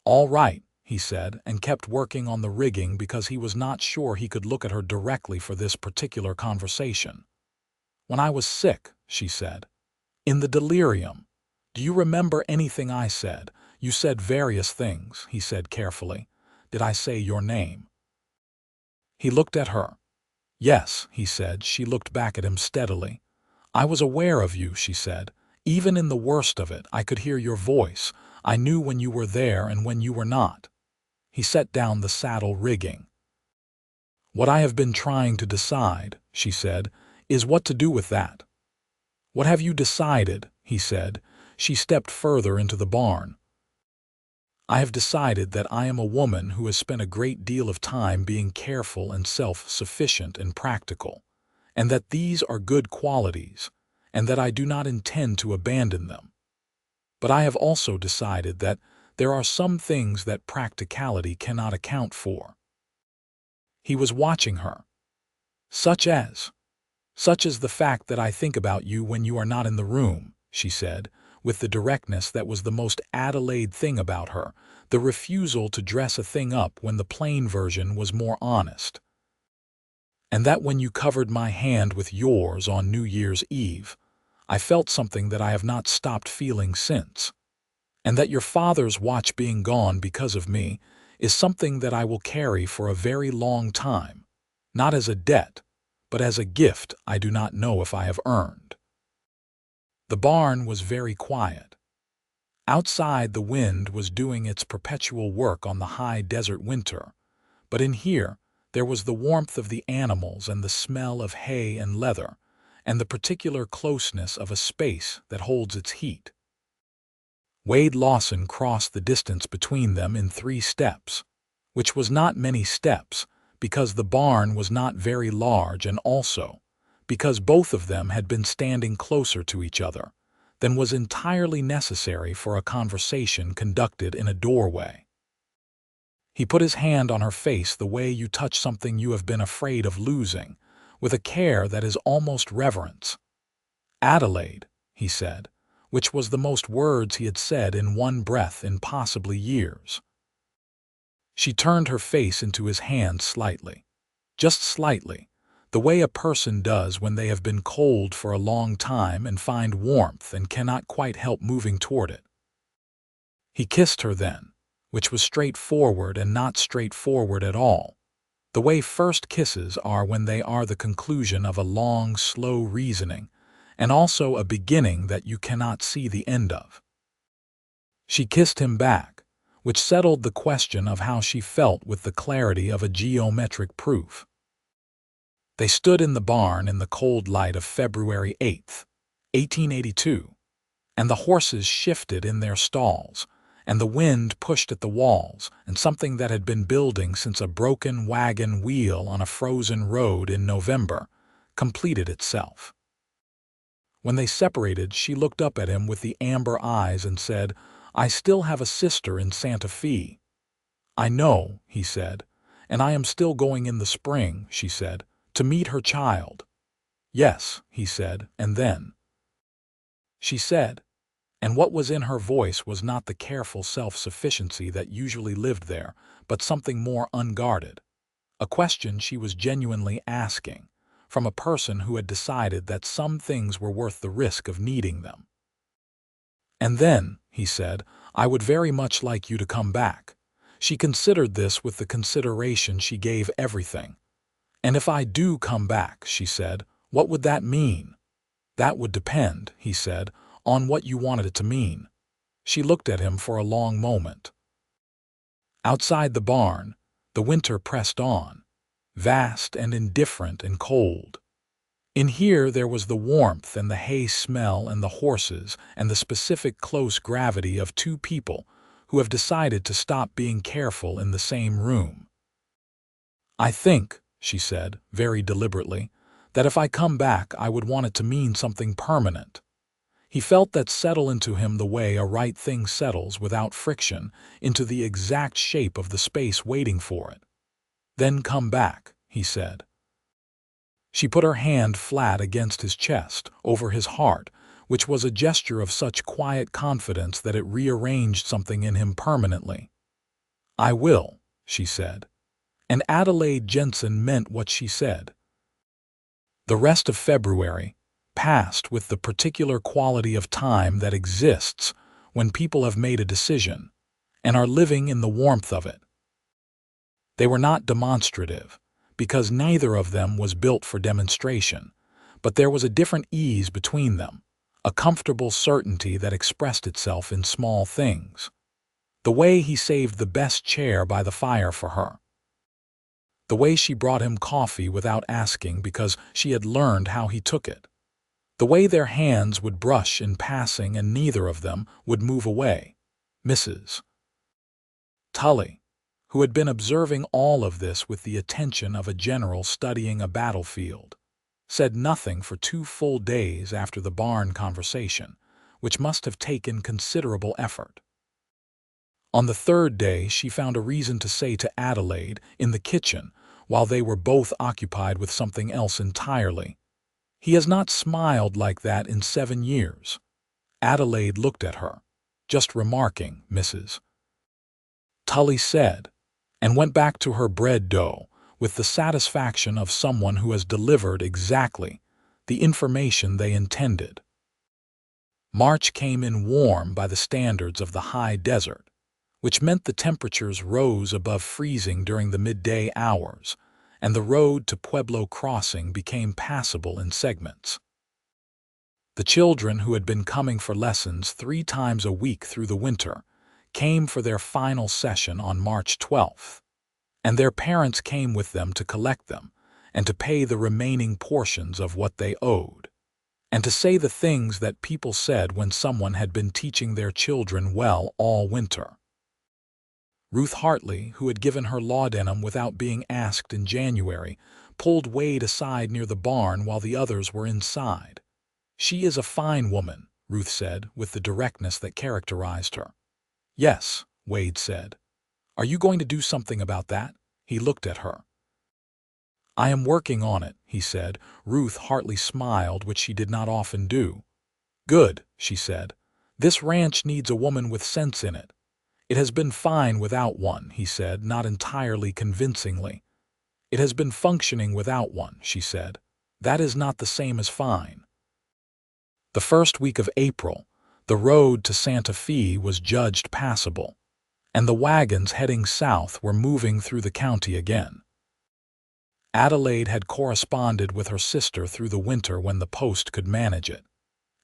"All right," he said, and kept working on the rigging because he was not sure he could look at her directly for this particular conversation. "When I was sick," she said, "in the delirium. Do you remember anything I said?" "You said various things," he said carefully. "Did I say your name?" He looked at her. "Yes," he said. She looked back at him steadily. "I was aware of you," she said. "Even in the worst of it, I could hear your voice. I knew when you were there and when you were not." He set down the saddle rigging. "What I have been trying to decide," she said, "is what to do with that." "What have you decided?" he said. She stepped further into the barn. "I have decided that I am a woman who has spent a great deal of time being careful and self-sufficient and practical, and that these are good qualities, and that I do not intend to abandon them. But I have also decided that there are some things that practicality cannot account for." He was watching her. Such as the fact that I think about you when you are not in the room," she said, with the directness that was the most Adelaide thing about her, the refusal to dress a thing up when the plain version was more honest. "And that when you covered my hand with yours on New Year's Eve, I felt something that I have not stopped feeling since. And that your father's watch being gone because of me is something that I will carry for a very long time, not as a debt, but as a gift I do not know if I have earned." The barn was very quiet. Outside, the wind was doing its perpetual work on the high desert winter, but in here there was the warmth of the animals and the smell of hay and leather, and the particular closeness of a space that holds its heat. Wade Lawson crossed the distance between them in 3 steps, which was not many steps, because the barn was not very large, and also because both of them had been standing closer to each other than was entirely necessary for a conversation conducted in a doorway. He put his hand on her face the way you touch something you have been afraid of losing, with a care that is almost reverence. "Adelaide," he said, which was the most words he had said in one breath in possibly years. She turned her face into his hand slightly, just slightly, the way a person does when they have been cold for a long time and find warmth and cannot quite help moving toward it. He kissed her then, which was straightforward and not straightforward at all, the way first kisses are when they are the conclusion of a long, slow reasoning, and also a beginning that you cannot see the end of. She kissed him back, which settled the question of how she felt with the clarity of a geometric proof. They stood in the barn in the cold light of February 8th, 1882, and the horses shifted in their stalls, and the wind pushed at the walls, and something that had been building since a broken wagon wheel on a frozen road in November completed itself. When they separated, she looked up at him with the amber eyes and said, "I still have a sister in Santa Fe." "I know," he said. "And I am still going in the spring," she said, To meet her child. Yes, he said, and then. She said, and what was in her voice was not the careful self-sufficiency that usually lived there, but something more unguarded. A question she was genuinely asking, from a person who had decided that some things were worth the risk of needing them. And then, he said, I would very much like you to come back. She considered this with the consideration she gave everything. And if I do come back, she said, what would that mean? That would depend, he said, on what you wanted it to mean. She looked at him for a long moment. Outside the barn, the winter pressed on, vast and indifferent and cold. In here there was the warmth and the hay smell and the horses and the specific close gravity of two people who have decided to stop being careful in the same room. I think, she said, very deliberately, that if I come back I would want it to mean something permanent. He felt that settle into him the way a right thing settles without friction into the exact shape of the space waiting for it. Then come back, he said. She put her hand flat against his chest, over his heart, which was a gesture of such quiet confidence that it rearranged something in him permanently. I will, she said. And Adelaide Jensen meant what she said. The rest of February passed with the particular quality of time that exists when people have made a decision and are living in the warmth of it. They were not demonstrative, because neither of them was built for demonstration, but there was a different ease between them, a comfortable certainty that expressed itself in small things. The way he saved the best chair by the fire for her. The way she brought him coffee without asking because she had learned how he took it. The way their hands would brush in passing and neither of them would move away. Mrs. Tully, who had been observing all of this with the attention of a general studying a battlefield, said nothing for 2 full days after the barn conversation, which must have taken considerable effort. On the 3rd day she found a reason to say to Adelaide in the kitchen, while they were both occupied with something else entirely, "He has not smiled like that in 7 years." Adelaide looked at her. "Just remarking, Mrs. Tully said, and went back to her bread dough with the satisfaction of someone who has delivered exactly the information they intended. March came in warm by the standards of the high desert, which meant the temperatures rose above freezing during the midday hours, and the road to Pueblo Crossing became passable in segments. The children who had been coming for lessons 3 times a week through the winter came for their final session on March 12th, and their parents came with them to collect them and to pay the remaining portions of what they owed, and to say the things that people said when someone had been teaching their children well all winter. Ruth Hartley, who had given her laudanum without being asked in January, pulled Wade aside near the barn while the others were inside. "She is a fine woman," Ruth said with the directness that characterized her. "Yes," Wade said. "Are you going to do something about that?" He looked at her. "I am working on it," he said. Ruth Hartley smiled, which she did not often do. "Good," she said. "This ranch needs a woman with sense in it." "It has been fine without one," he said, not entirely convincingly. "It has been functioning without one," she said. "That is not the same as fine." The first week of April, the road to Santa Fe was judged passable, and the wagons heading south were moving through the county again. Adelaide had corresponded with her sister through the winter when the post could manage it,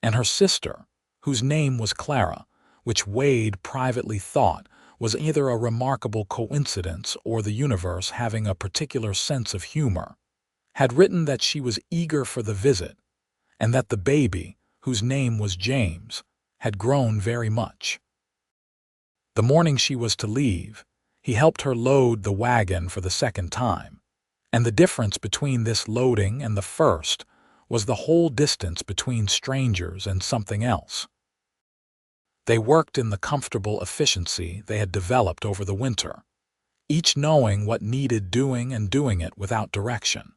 and her sister, whose name was Clara, which Wade privately thought was either a remarkable coincidence or the universe having a particular sense of humor, had written that she was eager for the visit, and that the baby, whose name was James, had grown very much. The morning she was to leave, he helped her load the wagon for the 2nd time, and the difference between this loading and the first was the whole distance between strangers and something else. They worked in the comfortable efficiency they had developed over the winter, each knowing what needed doing and doing it without direction.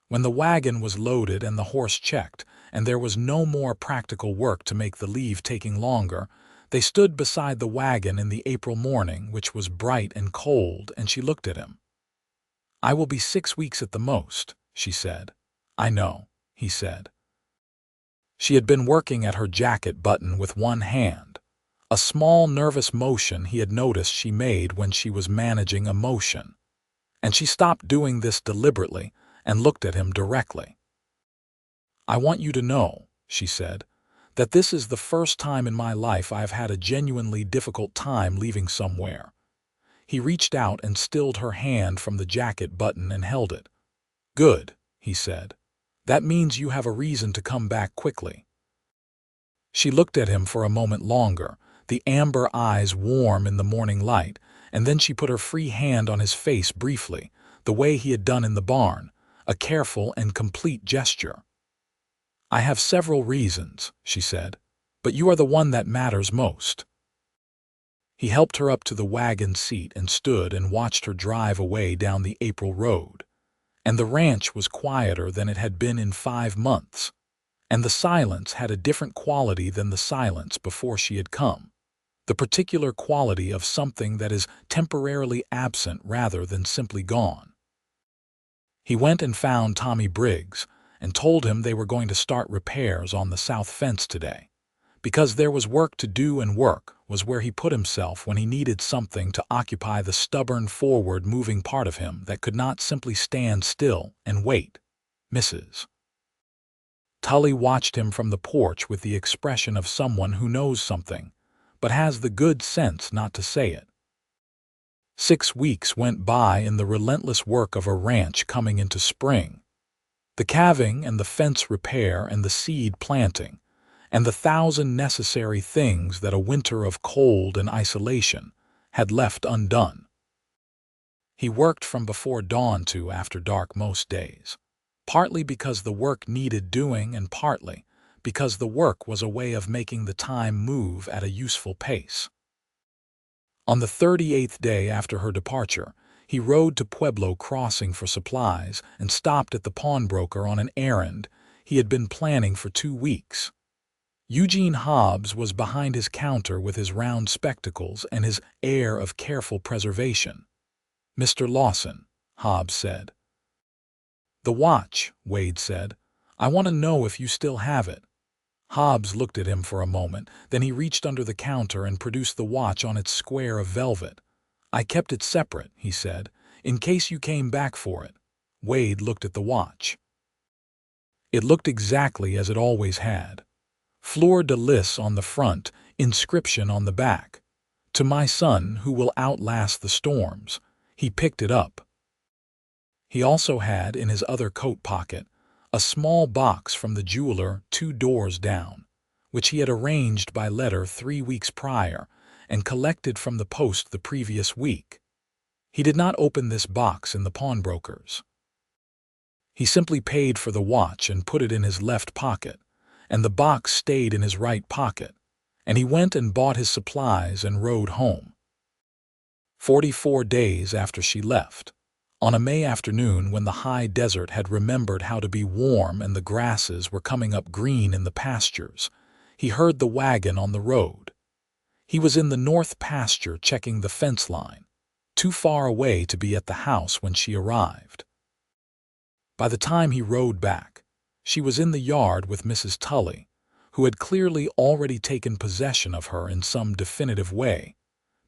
When the wagon was loaded and the horse checked, and there was no more practical work to make the leave taking longer, they stood beside the wagon in the April morning, which was bright and cold, and she looked at him. "I will be 6 weeks at the most," she said. "I know," he said. She had been working at her jacket button with one hand, a small nervous motion he had noticed she made when she was managing emotion. And she stopped doing this deliberately and looked at him directly. "I want you to know," she said, "that this is the first time in my life I have had a genuinely difficult time leaving somewhere." He reached out and stilled her hand from the jacket button and held it. "Good," he said. "That means you have a reason to come back quickly." She looked at him for a moment longer, the amber eyes warm in the morning light, and then she put her free hand on his face briefly, the way he had done in the barn, a careful and complete gesture. "I have several reasons," she said, "but you are the one that matters most." He helped her up to the wagon seat and stood and watched her drive away down the April road. And the ranch was quieter than it had been in 5 months, and the silence had a different quality than the silence before she had come, the particular quality of something that is temporarily absent rather than simply gone. He went and found Tommy Briggs and told him they were going to start repairs on the south fence today. Because there was work to do, and work was where he put himself when he needed something to occupy the stubborn, forward-moving part of him that could not simply stand still and wait. Mrs. Tully watched him from the porch with the expression of someone who knows something, but has the good sense not to say it. 6 weeks went by in the relentless work of a ranch coming into spring. The calving and the fence repair and the seed planting, and the 1,000 necessary things that a winter of cold and isolation had left undone. He worked from before dawn to after dark most days, partly because the work needed doing and partly because the work was a way of making the time move at a useful pace. On the 38th day after her departure, he rode to Pueblo Crossing for supplies and stopped at the pawnbroker on an errand he had been planning for 2 weeks. Eugene Hobbs was behind his counter with his round spectacles and his air of careful preservation. "Mr. Lawson," Hobbs said. "The watch," Wade said. "I want to know if you still have it." Hobbs looked at him for a moment, then he reached under the counter and produced the watch on its square of velvet. "I kept it separate," he said, "in case you came back for it." Wade looked at the watch. It looked exactly as it always had. Fleur de lis on the front, inscription on the back. "To my son who will outlast the storms." He picked it up. He also had in his other coat pocket a small box from the jeweler 2 doors down, which he had arranged by letter 3 weeks prior and collected from the post the previous week. He did not open this box in the pawnbroker's. He simply paid for the watch and put it in his left pocket, and the box stayed in his right pocket, and he went and bought his supplies and rode home. 44 days after she left, on a May afternoon when the high desert had remembered how to be warm and the grasses were coming up green in the pastures, he heard the wagon on the road. He was in the north pasture checking the fence line, too far away to be at the house when she arrived. By the time he rode back, she was in the yard with Mrs. Tully, who had clearly already taken possession of her in some definitive way,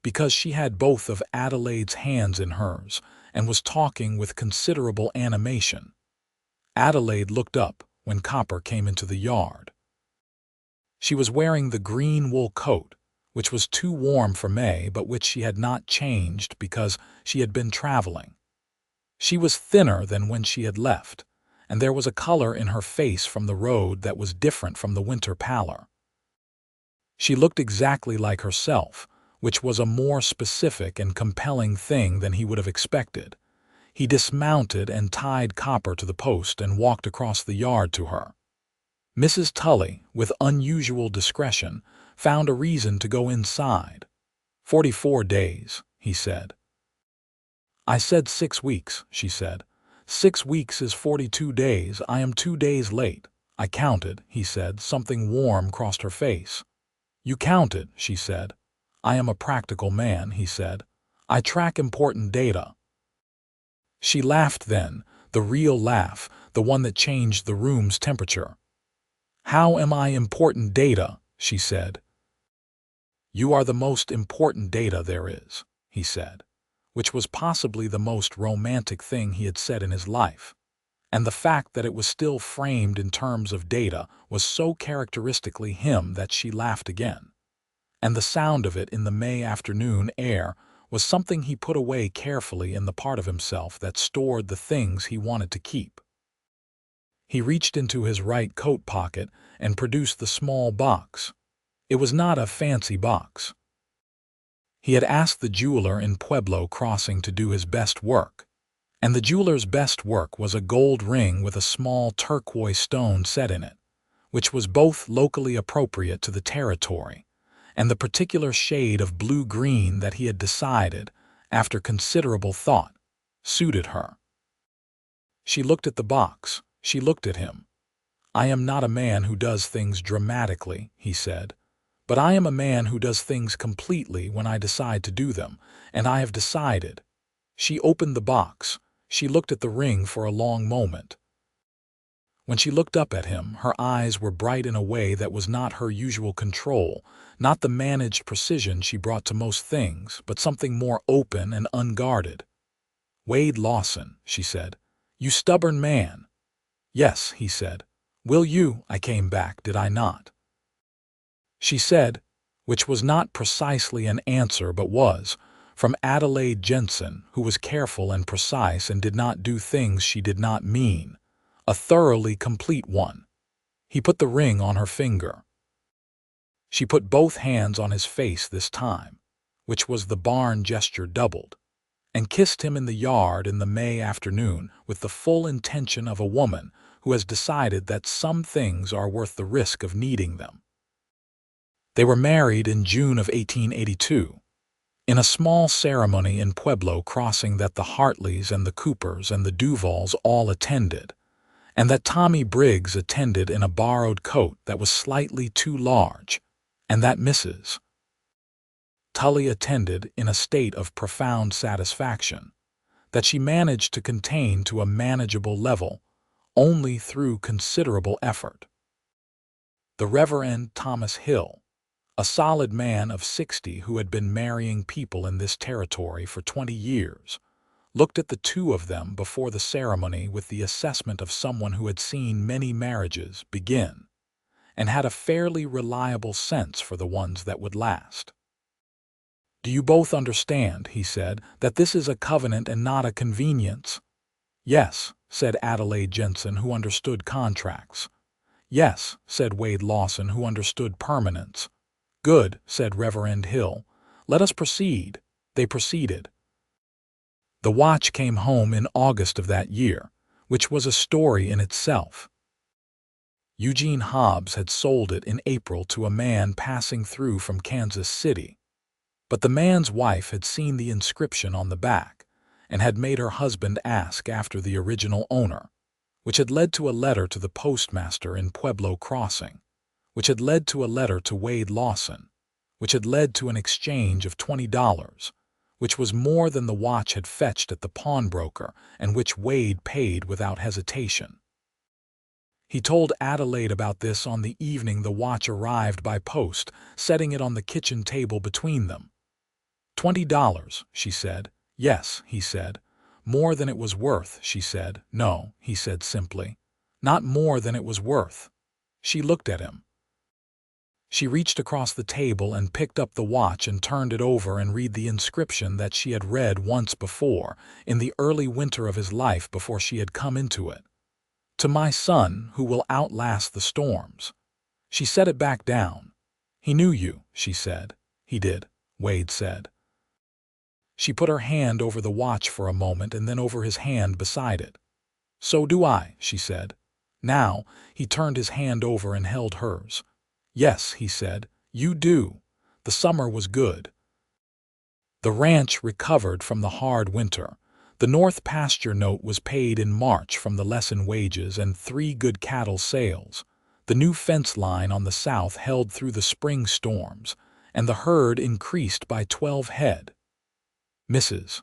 because she had both of Adelaide's hands in hers and was talking with considerable animation. Adelaide looked up when Copper came into the yard. She was wearing the green wool coat, which was too warm for May but which she had not changed because she had been traveling. She was thinner than when she had left, and there was a color in her face from the road that was different from the winter pallor. She looked exactly like herself, which was a more specific and compelling thing than he would have expected. He dismounted and tied Copper to the post and walked across the yard to her. Mrs. Tully, with unusual discretion, found a reason to go inside. 44 days, he said. "I said 6 weeks, she said. 6 weeks is 42 days. I am 2 days late. I counted, he said. Something warm crossed her face. You counted, she said. I am a practical man, he said. I track important data. She laughed then, the real laugh, the one that changed the room's temperature. How am I important data? She said. You are the most important data there is, he said, which was possibly the most romantic thing he had said in his life. And the fact that it was still framed in terms of data was so characteristically him that she laughed again. And the sound of it in the May afternoon air was something he put away carefully in the part of himself that stored the things he wanted to keep. He reached into his right coat pocket and produced the small box. It was not a fancy box. He had asked the jeweler in Pueblo Crossing to do his best work, and the jeweler's best work was a gold ring with a small turquoise stone set in it, which was both locally appropriate to the territory and the particular shade of blue-green that he had decided, after considerable thought, suited her. She looked at the box. She looked at him. I am not a man who does things dramatically, he said, but I am a man who does things completely when I decide to do them, and I have decided. She opened the box. She looked at the ring for a long moment. When she looked up at him, her eyes were bright in a way that was not her usual control, not the managed precision she brought to most things, but something more open and unguarded. Wade Lawson, she said, you stubborn man. Yes, he said. Will you? I came back, did I not? She said, which was not precisely an answer but was, from Adelaide Jensen, who was careful and precise and did not do things she did not mean, a thoroughly complete one. He put the ring on her finger. She put both hands on his face this time, which was the barn gesture doubled, and kissed him in the yard in the May afternoon with the full intention of a woman who has decided that some things are worth the risk of needing them. They were married in June of 1882, in a small ceremony in Pueblo Crossing that the Hartleys and the Coopers and the Duvals all attended, and that Tommy Briggs attended in a borrowed coat that was slightly too large, and that Mrs. Tully attended in a state of profound satisfaction, that she managed to contain to a manageable level only through considerable effort. The Reverend Thomas Hill, a solid man of 60 who had been marrying people in this territory for 20 years, looked at the two of them before the ceremony with the assessment of someone who had seen many marriages begin and had a fairly reliable sense for the ones that would last. Do you both understand, he said, that this is a covenant and not a convenience? Yes, said Adelaide Jensen, who understood contracts. Yes, said Wade Lawson, who understood permanence. Good, said Reverend Hill. Let us proceed. They proceeded. The watch came home in August of that year, which was a story in itself. Eugene Hobbs had sold it in April to a man passing through from Kansas City, but the man's wife had seen the inscription on the back and had made her husband ask after the original owner, which had led to a letter to the postmaster in Pueblo Crossing, which had led to a letter to Wade Lawson, which had led to an exchange of $20, which was more than the watch had fetched at the pawnbroker and which Wade paid without hesitation. He told Adelaide about this on the evening the watch arrived by post, setting it on the kitchen table between them. $20, she said. Yes, he said. More than it was worth, she said. No, he said simply. Not more than it was worth. She looked at him. She reached across the table and picked up the watch and turned it over and read the inscription that she had read once before, in the early winter of his life before she had come into it. To my son, who will outlast the storms. She set it back down. He knew you, she said. He did, Wade said. She put her hand over the watch for a moment and then over his hand beside it. So do I, she said. Now, he turned his hand over and held hers. Yes, he said, you do. The summer was good. The ranch recovered from the hard winter. The North pasture note was paid in March from the lesson wages and 3 good cattle sales. The new fence line on the south held through the spring storms, and the herd increased by 12 head. Mrs.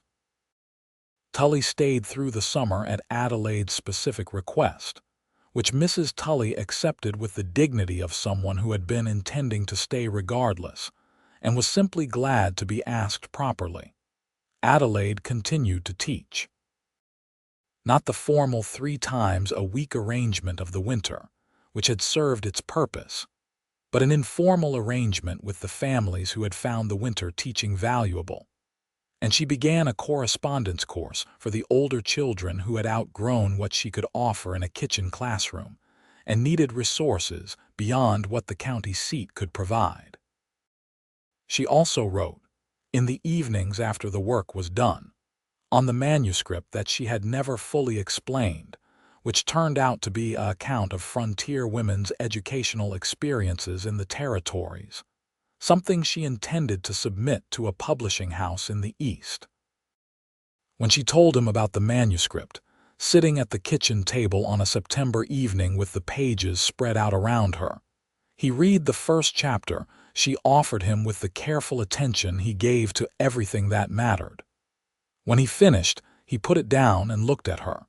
Tully stayed through the summer at Adelaide's specific request, which Mrs. Tully accepted with the dignity of someone who had been intending to stay regardless, and was simply glad to be asked properly. Adelaide continued to teach. Not the formal 3 times a week arrangement of the winter, which had served its purpose, but an informal arrangement with the families who had found the winter teaching valuable. And she began a correspondence course for the older children who had outgrown what she could offer in a kitchen classroom and needed resources beyond what the county seat could provide. She also wrote, in the evenings after the work was done, on the manuscript that she had never fully explained, which turned out to be an account of frontier women's educational experiences in the territories, something she intended to submit to a publishing house in the East. When she told him about the manuscript, sitting at the kitchen table on a September evening with the pages spread out around her, he read the first chapter she offered him with the careful attention he gave to everything that mattered. When he finished, he put it down and looked at her.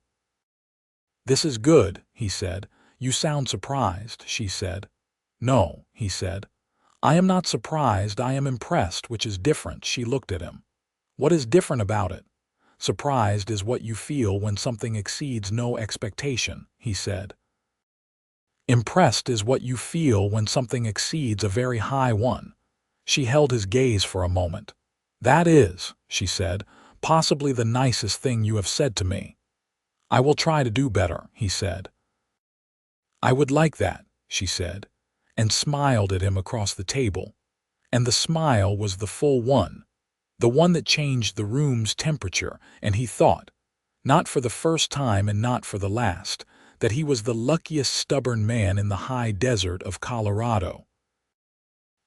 "This is good," he said. "You sound surprised," she said. "No," he said. "I am not surprised, I am impressed, which is different." She looked at him. "What is different about it?" "Surprised is what you feel when something exceeds no expectation," he said. "Impressed is what you feel when something exceeds a very high one." She held his gaze for a moment. "That is," she said, "possibly the nicest thing you have said to me." "I will try to do better," he said. "I would like that," she said, and smiled at him across the table. And the smile was the full one, the one that changed the room's temperature, and he thought, not for the first time and not for the last, that he was the luckiest stubborn man in the high desert of Colorado.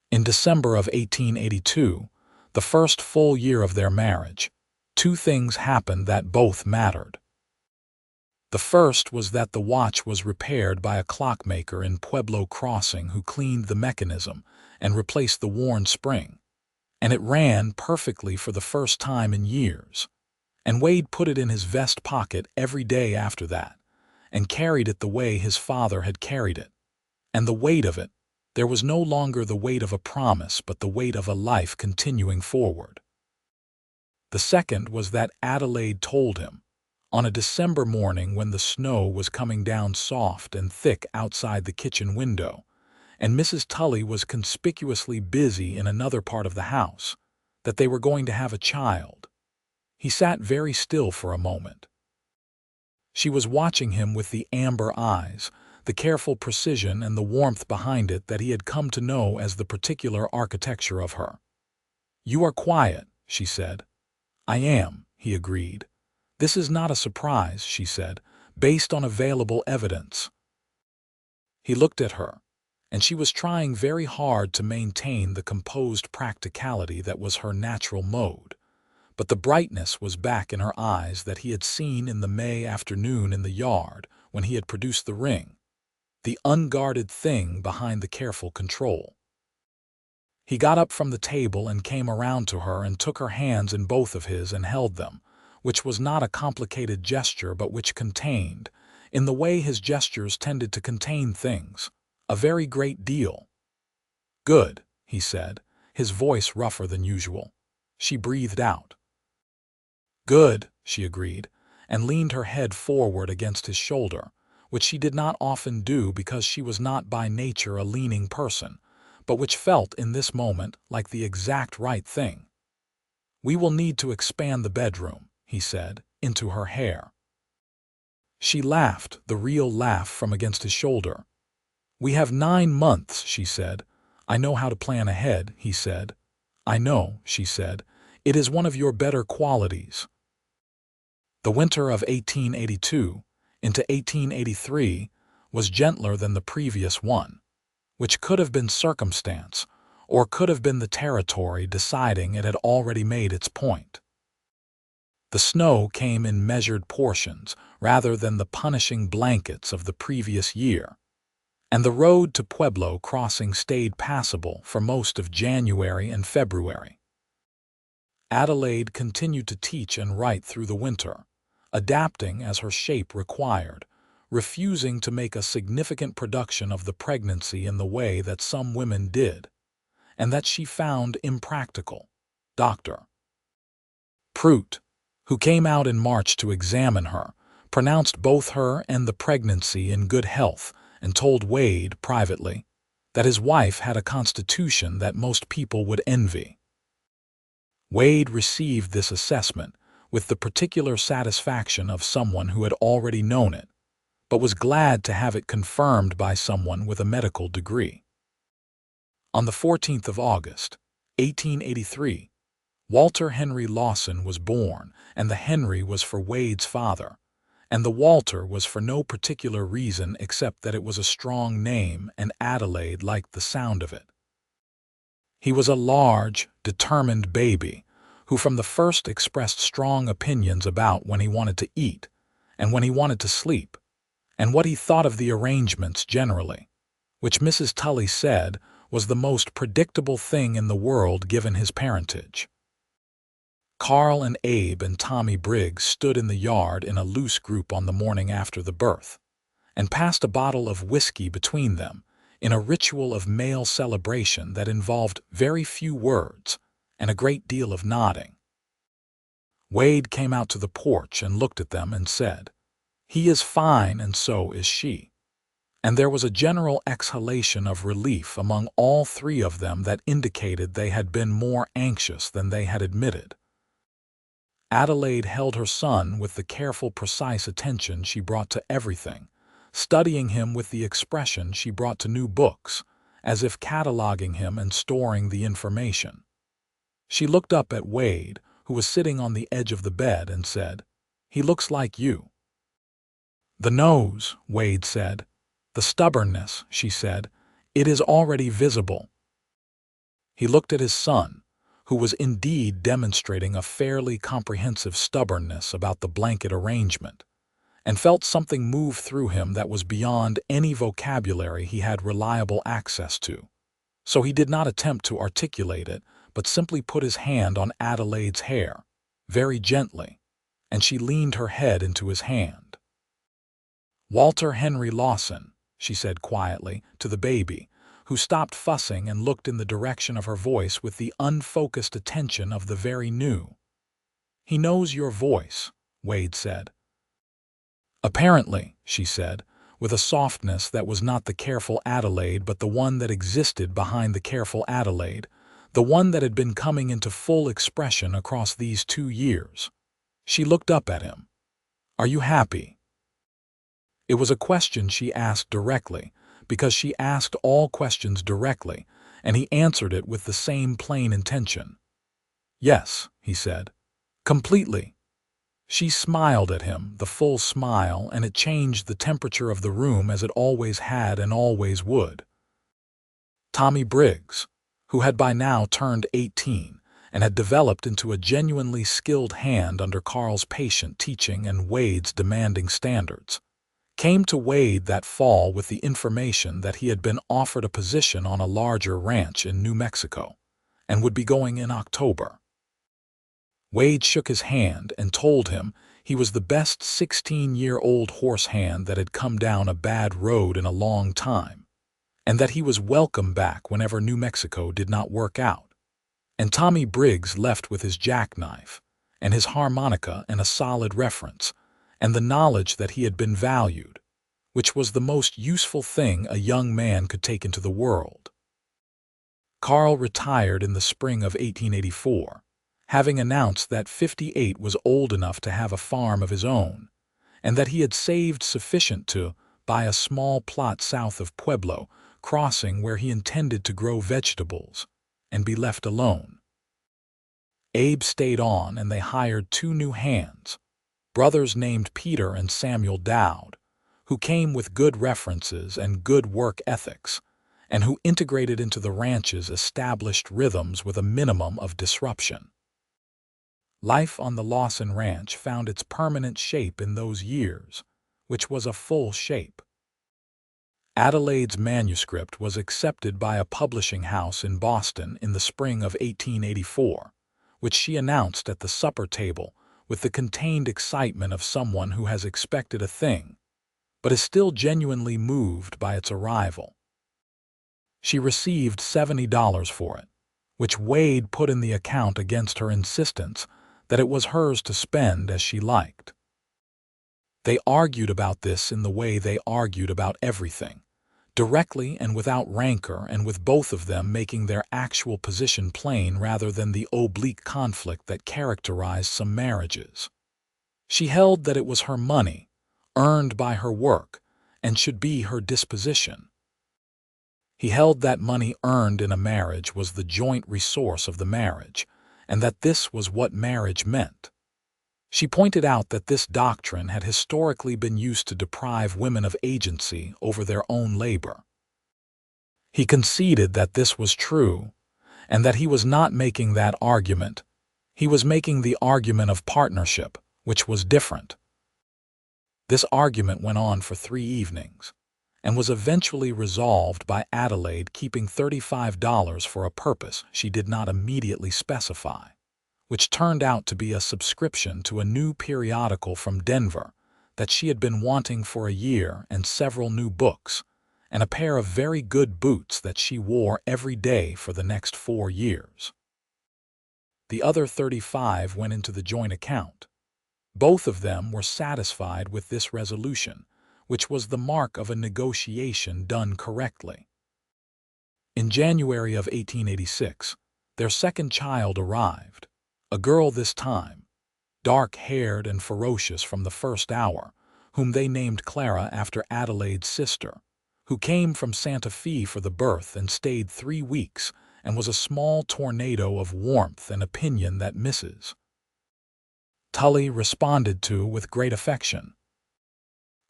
In December of 1882, the first full year of their marriage, 2 things happened that both mattered. The first was that the watch was repaired by a clockmaker in Pueblo Crossing who cleaned the mechanism and replaced the worn spring, and it ran perfectly for the first time in years. And Wade put it in his vest pocket every day after that, and carried it the way his father had carried it. And the weight of it, there was no longer the weight of a promise, but the weight of a life continuing forward. The second was that Adelaide told him, on a December morning when the snow was coming down soft and thick outside the kitchen window, and Mrs. Tully was conspicuously busy in another part of the house, that they were going to have a child. He sat very still for a moment. She was watching him with the amber eyes, the careful precision and the warmth behind it that he had come to know as the particular architecture of her. "You are quiet," she said. "I am," he agreed. "This is not a surprise," she said, "based on available evidence." He looked at her, and she was trying very hard to maintain the composed practicality that was her natural mode. But the brightness was back in her eyes that he had seen in the May afternoon in the yard when he had produced the ring, the unguarded thing behind the careful control. He got up from the table and came around to her and took her hands in both of his and held them, which was not a complicated gesture but which contained, in the way his gestures tended to contain things, a very great deal. "Good," he said, his voice rougher than usual. She breathed out. "Good," she agreed, and leaned her head forward against his shoulder, which she did not often do because she was not by nature a leaning person, but which felt in this moment like the exact right thing. "We will need to expand the bedroom," he said, into her hair. She laughed, the real laugh from against his shoulder. "We have 9 months," she said. "I know how to plan ahead," he said. "I know," she said. "It is one of your better qualities." The winter of 1882 into 1883 was gentler than the previous one, which could have been circumstance, or could have been the territory deciding it had already made its point. The snow came in measured portions rather than the punishing blankets of the previous year, and the road to Pueblo Crossing stayed passable for most of January and February. Adelaide continued to teach and write through the winter, adapting as her shape required, refusing to make a significant production of the pregnancy in the way that some women did, and that she found impractical. Dr. Prout, who came out in March to examine her, pronounced both her and the pregnancy in good health and told Wade privately that his wife had a constitution that most people would envy. Wade received this assessment with the particular satisfaction of someone who had already known it, but was glad to have it confirmed by someone with a medical degree. On the 14th of August, 1883, Walter Henry Lawson was born, and the Henry was for Wade's father, and the Walter was for no particular reason except that it was a strong name and Adelaide liked the sound of it. He was a large, determined baby who from the first expressed strong opinions about when he wanted to eat and when he wanted to sleep, and what he thought of the arrangements generally, which Mrs. Tully said was the most predictable thing in the world given his parentage. Carl and Abe and Tommy Briggs stood in the yard in a loose group on the morning after the birth, and passed a bottle of whiskey between them in a ritual of male celebration that involved very few words and a great deal of nodding. Wade came out to the porch and looked at them and said, "He is fine and so is she." And there was a general exhalation of relief among all three of them that indicated they had been more anxious than they had admitted. Adelaide held her son with the careful, precise attention she brought to everything, studying him with the expression she brought to new books, as if cataloging him and storing the information. She looked up at Wade, who was sitting on the edge of the bed, and said, "He looks like you." "The nose," Wade said. "The stubbornness," she said. "It is already visible." He looked at his son, who was indeed demonstrating a fairly comprehensive stubbornness about the blanket arrangement, and felt something move through him that was beyond any vocabulary he had reliable access to. So he did not attempt to articulate it, but simply put his hand on Adelaide's hair, very gently, and she leaned her head into his hand. "Walter Henry Lawson," she said quietly to the baby, who stopped fussing and looked in the direction of her voice with the unfocused attention of the very new. "He knows your voice," Wade said. "Apparently," she said, with a softness that was not the careful Adelaide but the one that existed behind the careful Adelaide, the one that had been coming into full expression across these 2 years. She looked up at him. "Are you happy?" It was a question she asked directly, because she asked all questions directly, and he answered it with the same plain intention. "Yes," he said, "completely." She smiled at him, the full smile, and it changed the temperature of the room as it always had and always would. Tommy Briggs, who had by now turned 18 and had developed into a genuinely skilled hand under Carl's patient teaching and Wade's demanding standards, came to Wade that fall with the information that he had been offered a position on a larger ranch in New Mexico and would be going in October. Wade shook his hand and told him he was the best 16-year-old horse hand that had come down a bad road in a long time, and that he was welcome back whenever New Mexico did not work out. And Tommy Briggs left with his jackknife and his harmonica and a solid reference, and the knowledge that he had been valued, which was the most useful thing a young man could take into the world. Carl retired in the spring of 1884, having announced that 58 was old enough to have a farm of his own, and that he had saved sufficient to buy a small plot south of Pueblo Crossing where he intended to grow vegetables and be left alone. Abe stayed on, and they hired 2 new hands, brothers named Peter and Samuel Dowd, who came with good references and good work ethics, and who integrated into the ranch's established rhythms with a minimum of disruption. Life on the Lawson ranch found its permanent shape in those years, which was a full shape. Adelaide's manuscript was accepted by a publishing house in Boston in the spring of 1884, which she announced at the supper table with the contained excitement of someone who has expected a thing, but is still genuinely moved by its arrival. She received $70 for it, which Wade put in the account against her insistence that it was hers to spend as she liked. They argued about this in the way they argued about everything, directly and without rancor, and with both of them making their actual position plain rather than the oblique conflict that characterized some marriages. She held that it was her money, earned by her work, and should be her disposition. He held that money earned in a marriage was the joint resource of the marriage, and that this was what marriage meant. She pointed out that this doctrine had historically been used to deprive women of agency over their own labor. He conceded that this was true, and that he was not making that argument. He was making the argument of partnership, which was different. This argument went on for 3 evenings, and was eventually resolved by Adelaide keeping $35 for a purpose she did not immediately specify, which turned out to be a subscription to a new periodical from Denver that she had been wanting for a year, and several new books, and a pair of very good boots that she wore every day for the next 4 years. The other $35 went into the joint account. Both of them were satisfied with this resolution, which was the mark of a negotiation done correctly. In January of 1886, their second child arrived, a girl this time, dark-haired and ferocious from the first hour, whom they named Clara after Adelaide's sister, who came from Santa Fe for the birth and stayed 3 weeks and was a small tornado of warmth and opinion that Mrs. Tully responded to with great affection.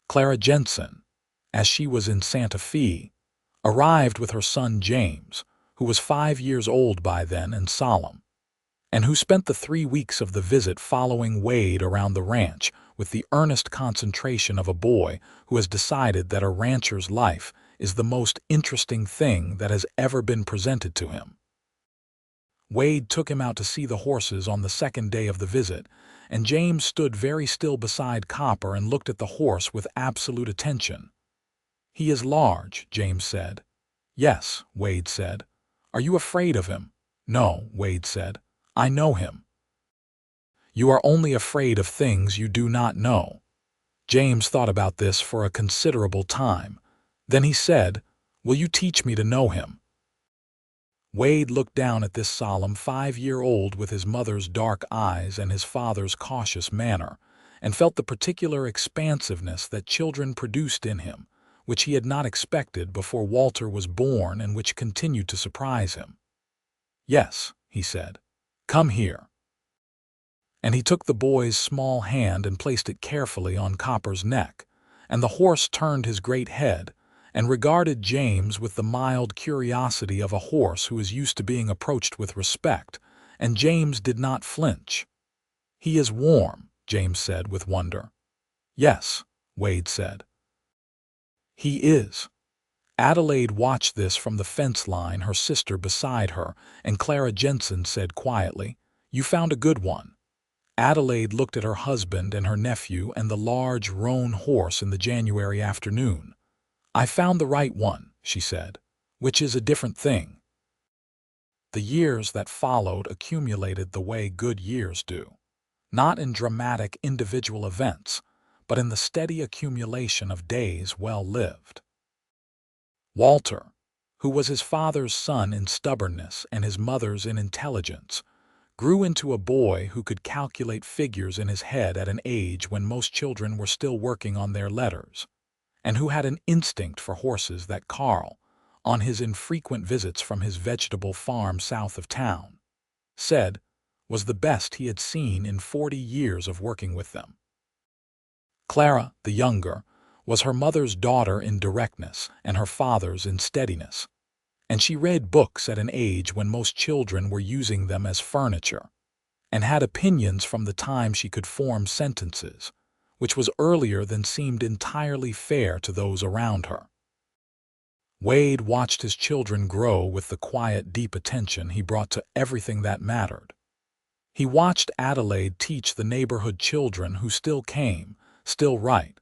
Clara Jensen, as she was in Santa Fe, arrived with her son James, who was 5 years old by then and solemn, and who spent the 3 weeks of the visit following Wade around the ranch with the earnest concentration of a boy who has decided that a rancher's life is the most interesting thing that has ever been presented to him. Wade took him out to see the horses on the second day of the visit, and James stood very still beside Copper and looked at the horse with absolute attention. "He is large," James said. "Yes," Wade said. "Are you afraid of him?" "No," Wade said. "I know him." "You are only afraid of things you do not know." James thought about this for a considerable time. Then he said, "Will you teach me to know him?" Wade looked down at this solemn 5-year-old with his mother's dark eyes and his father's cautious manner, and felt the particular expansiveness that children produced in him, which he had not expected before Walter was born and which continued to surprise him. "Yes," he said. "Come here." And he took the boy's small hand and placed it carefully on Copper's neck, and the horse turned his great head and regarded James with the mild curiosity of a horse who is used to being approached with respect, and James did not flinch. "He is warm," James said with wonder. "Yes," Wade said. "He is." Adelaide watched this from the fence line, her sister beside her, and Clara Jensen said quietly, "You found a good one." Adelaide looked at her husband and her nephew and the large roan horse in the January afternoon. "I found the right one," she said, "which is a different thing." The years that followed accumulated the way good years do, not in dramatic individual events, but in the steady accumulation of days well lived. Walter, who was his father's son in stubbornness and his mother's in intelligence, grew into a boy who could calculate figures in his head at an age when most children were still working on their letters, and who had an instinct for horses that Carl, on his infrequent visits from his vegetable farm south of town, said was the best he had seen in 40 years of working with them. Clara, the younger, was her mother's daughter in directness and her father's in steadiness, and she read books at an age when most children were using them as furniture, and had opinions from the time she could form sentences, which was earlier than seemed entirely fair to those around her. Wade watched his children grow with the quiet, deep attention he brought to everything that mattered. He watched Adelaide teach the neighborhood children who still came, still write,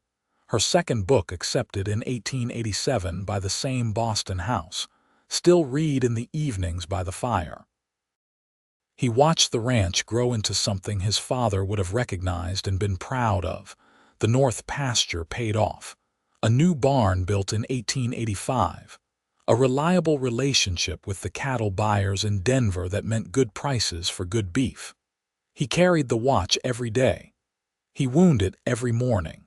her second book accepted in 1887 by the same Boston house, still read in the evenings by the fire. He watched the ranch grow into something his father would have recognized and been proud of. The north pasture paid off, a new barn built in 1885, a reliable relationship with the cattle buyers in Denver that meant good prices for good beef. He carried the watch every day. He wound it every morning.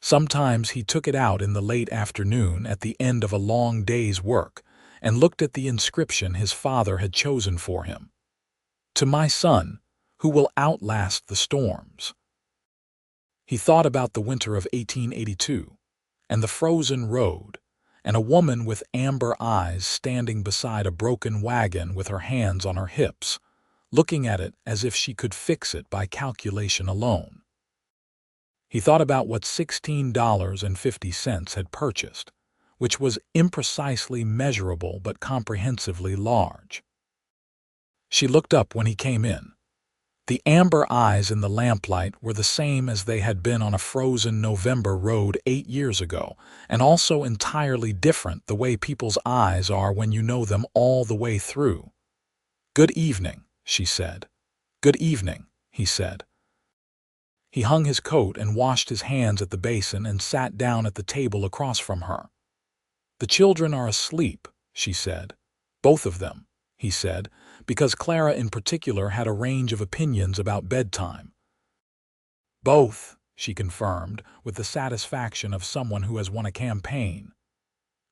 Sometimes he took it out in the late afternoon at the end of a long day's work and looked at the inscription his father had chosen for him. "To my son, who will outlast the storms." He thought about the winter of 1882, and the frozen road, and a woman with amber eyes standing beside a broken wagon with her hands on her hips, looking at it as if she could fix it by calculation alone. He thought about what $16.50 had purchased, which was imprecisely measurable but comprehensively large. She looked up when he came in. The amber eyes in the lamplight were the same as they had been on a frozen November road 8 years ago, and also entirely different the way people's eyes are when you know them all the way through. "Good evening," she said. "Good evening," he said. He hung his coat and washed his hands at the basin and sat down at the table across from her. "The children are asleep," she said. "Both of them," he said, because Clara in particular had a range of opinions about bedtime. "Both," she confirmed, with the satisfaction of someone who has won a campaign.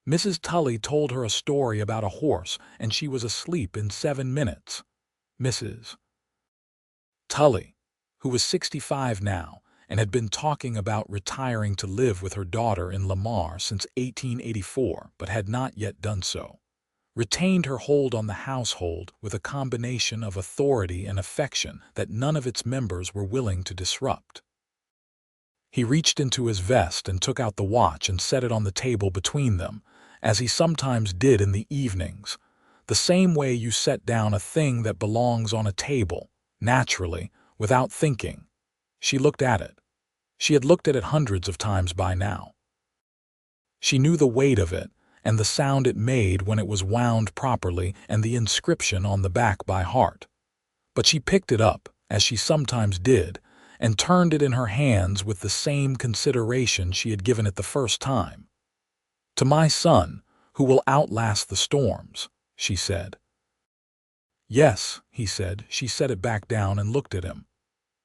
Mrs. Tully told her a story about a horse, and she was asleep in 7 minutes. Mrs. Tully, who was 65 now, and had been talking about retiring to live with her daughter in Lamar since 1884, but had not yet done so, retained her hold on the household with a combination of authority and affection that none of its members were willing to disrupt. He reached into his vest and took out the watch and set it on the table between them, as he sometimes did in the evenings, the same way you set down a thing that belongs on a table, naturally, without thinking. She looked at it. She had looked at it hundreds of times by now. She knew the weight of it, and the sound it made when it was wound properly, and the inscription on the back by heart. But she picked it up, as she sometimes did, and turned it in her hands with the same consideration she had given it the first time. "To my son, who will outlast the storms," she said. "Yes," he said. She set it back down and looked at him.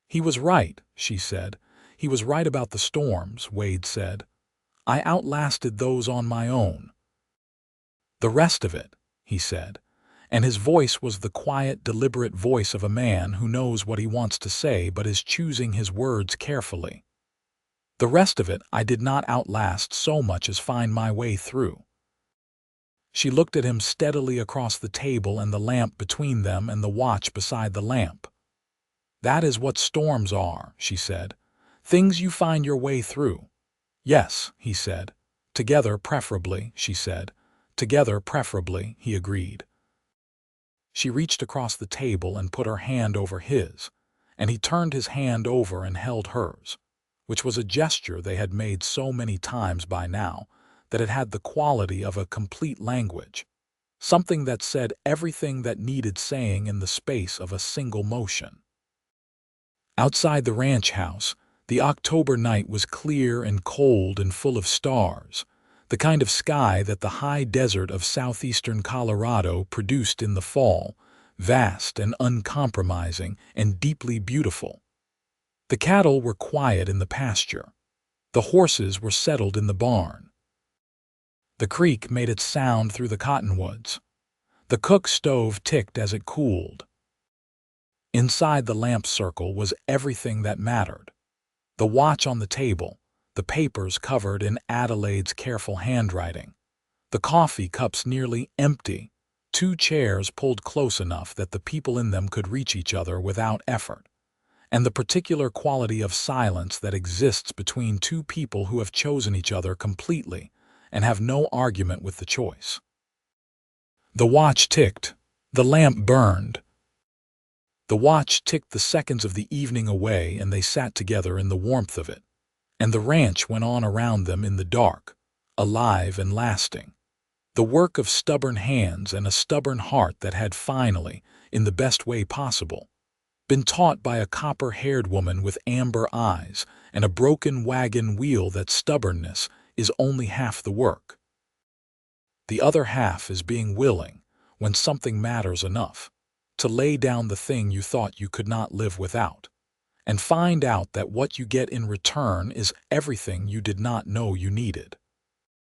"He was right," she said. "He was right about the storms," Wade said. "I outlasted those on my own." "The rest of it," he said, and his voice was the quiet, deliberate voice of a man who knows what he wants to say but is choosing his words carefully. "The rest of it I did not outlast so much as find my way through." She looked at him steadily across the table and the lamp between them and the watch beside the lamp. "That is what storms are," she said. "Things you find your way through." "Yes," he said. "Together, preferably," she said. "Together, preferably," he agreed. She reached across the table and put her hand over his, and he turned his hand over and held hers, which was a gesture they had made so many times by now that it had the quality of a complete language, something that said everything that needed saying in the space of a single motion. Outside the ranch house, the October night was clear and cold and full of stars, the kind of sky that the high desert of southeastern Colorado produced in the fall, vast and uncompromising and deeply beautiful. The cattle were quiet in the pasture. The horses were settled in the barn. The creek made its sound through the cottonwoods. The cook stove ticked as it cooled. Inside the lamp circle was everything that mattered. The watch on the table, the papers covered in Adelaide's careful handwriting, the coffee cups nearly empty, Two chairs pulled close enough that the people in them could reach each other without effort, and the particular quality of silence that exists between two people who have chosen each other completely and have no argument with the choice. The watch ticked. The lamp burned. The watch ticked the seconds of the evening away, and they sat together in the warmth of it. And the ranch went on around them in the dark, alive and lasting. The work of stubborn hands and a stubborn heart that had finally, in the best way possible, been taught by a copper-haired woman with amber eyes and a broken wagon wheel that stubbornness is only half the work. The other half is being willing, when something matters enough, to lay down the thing you thought you could not live without, and find out that what you get in return is everything you did not know you needed.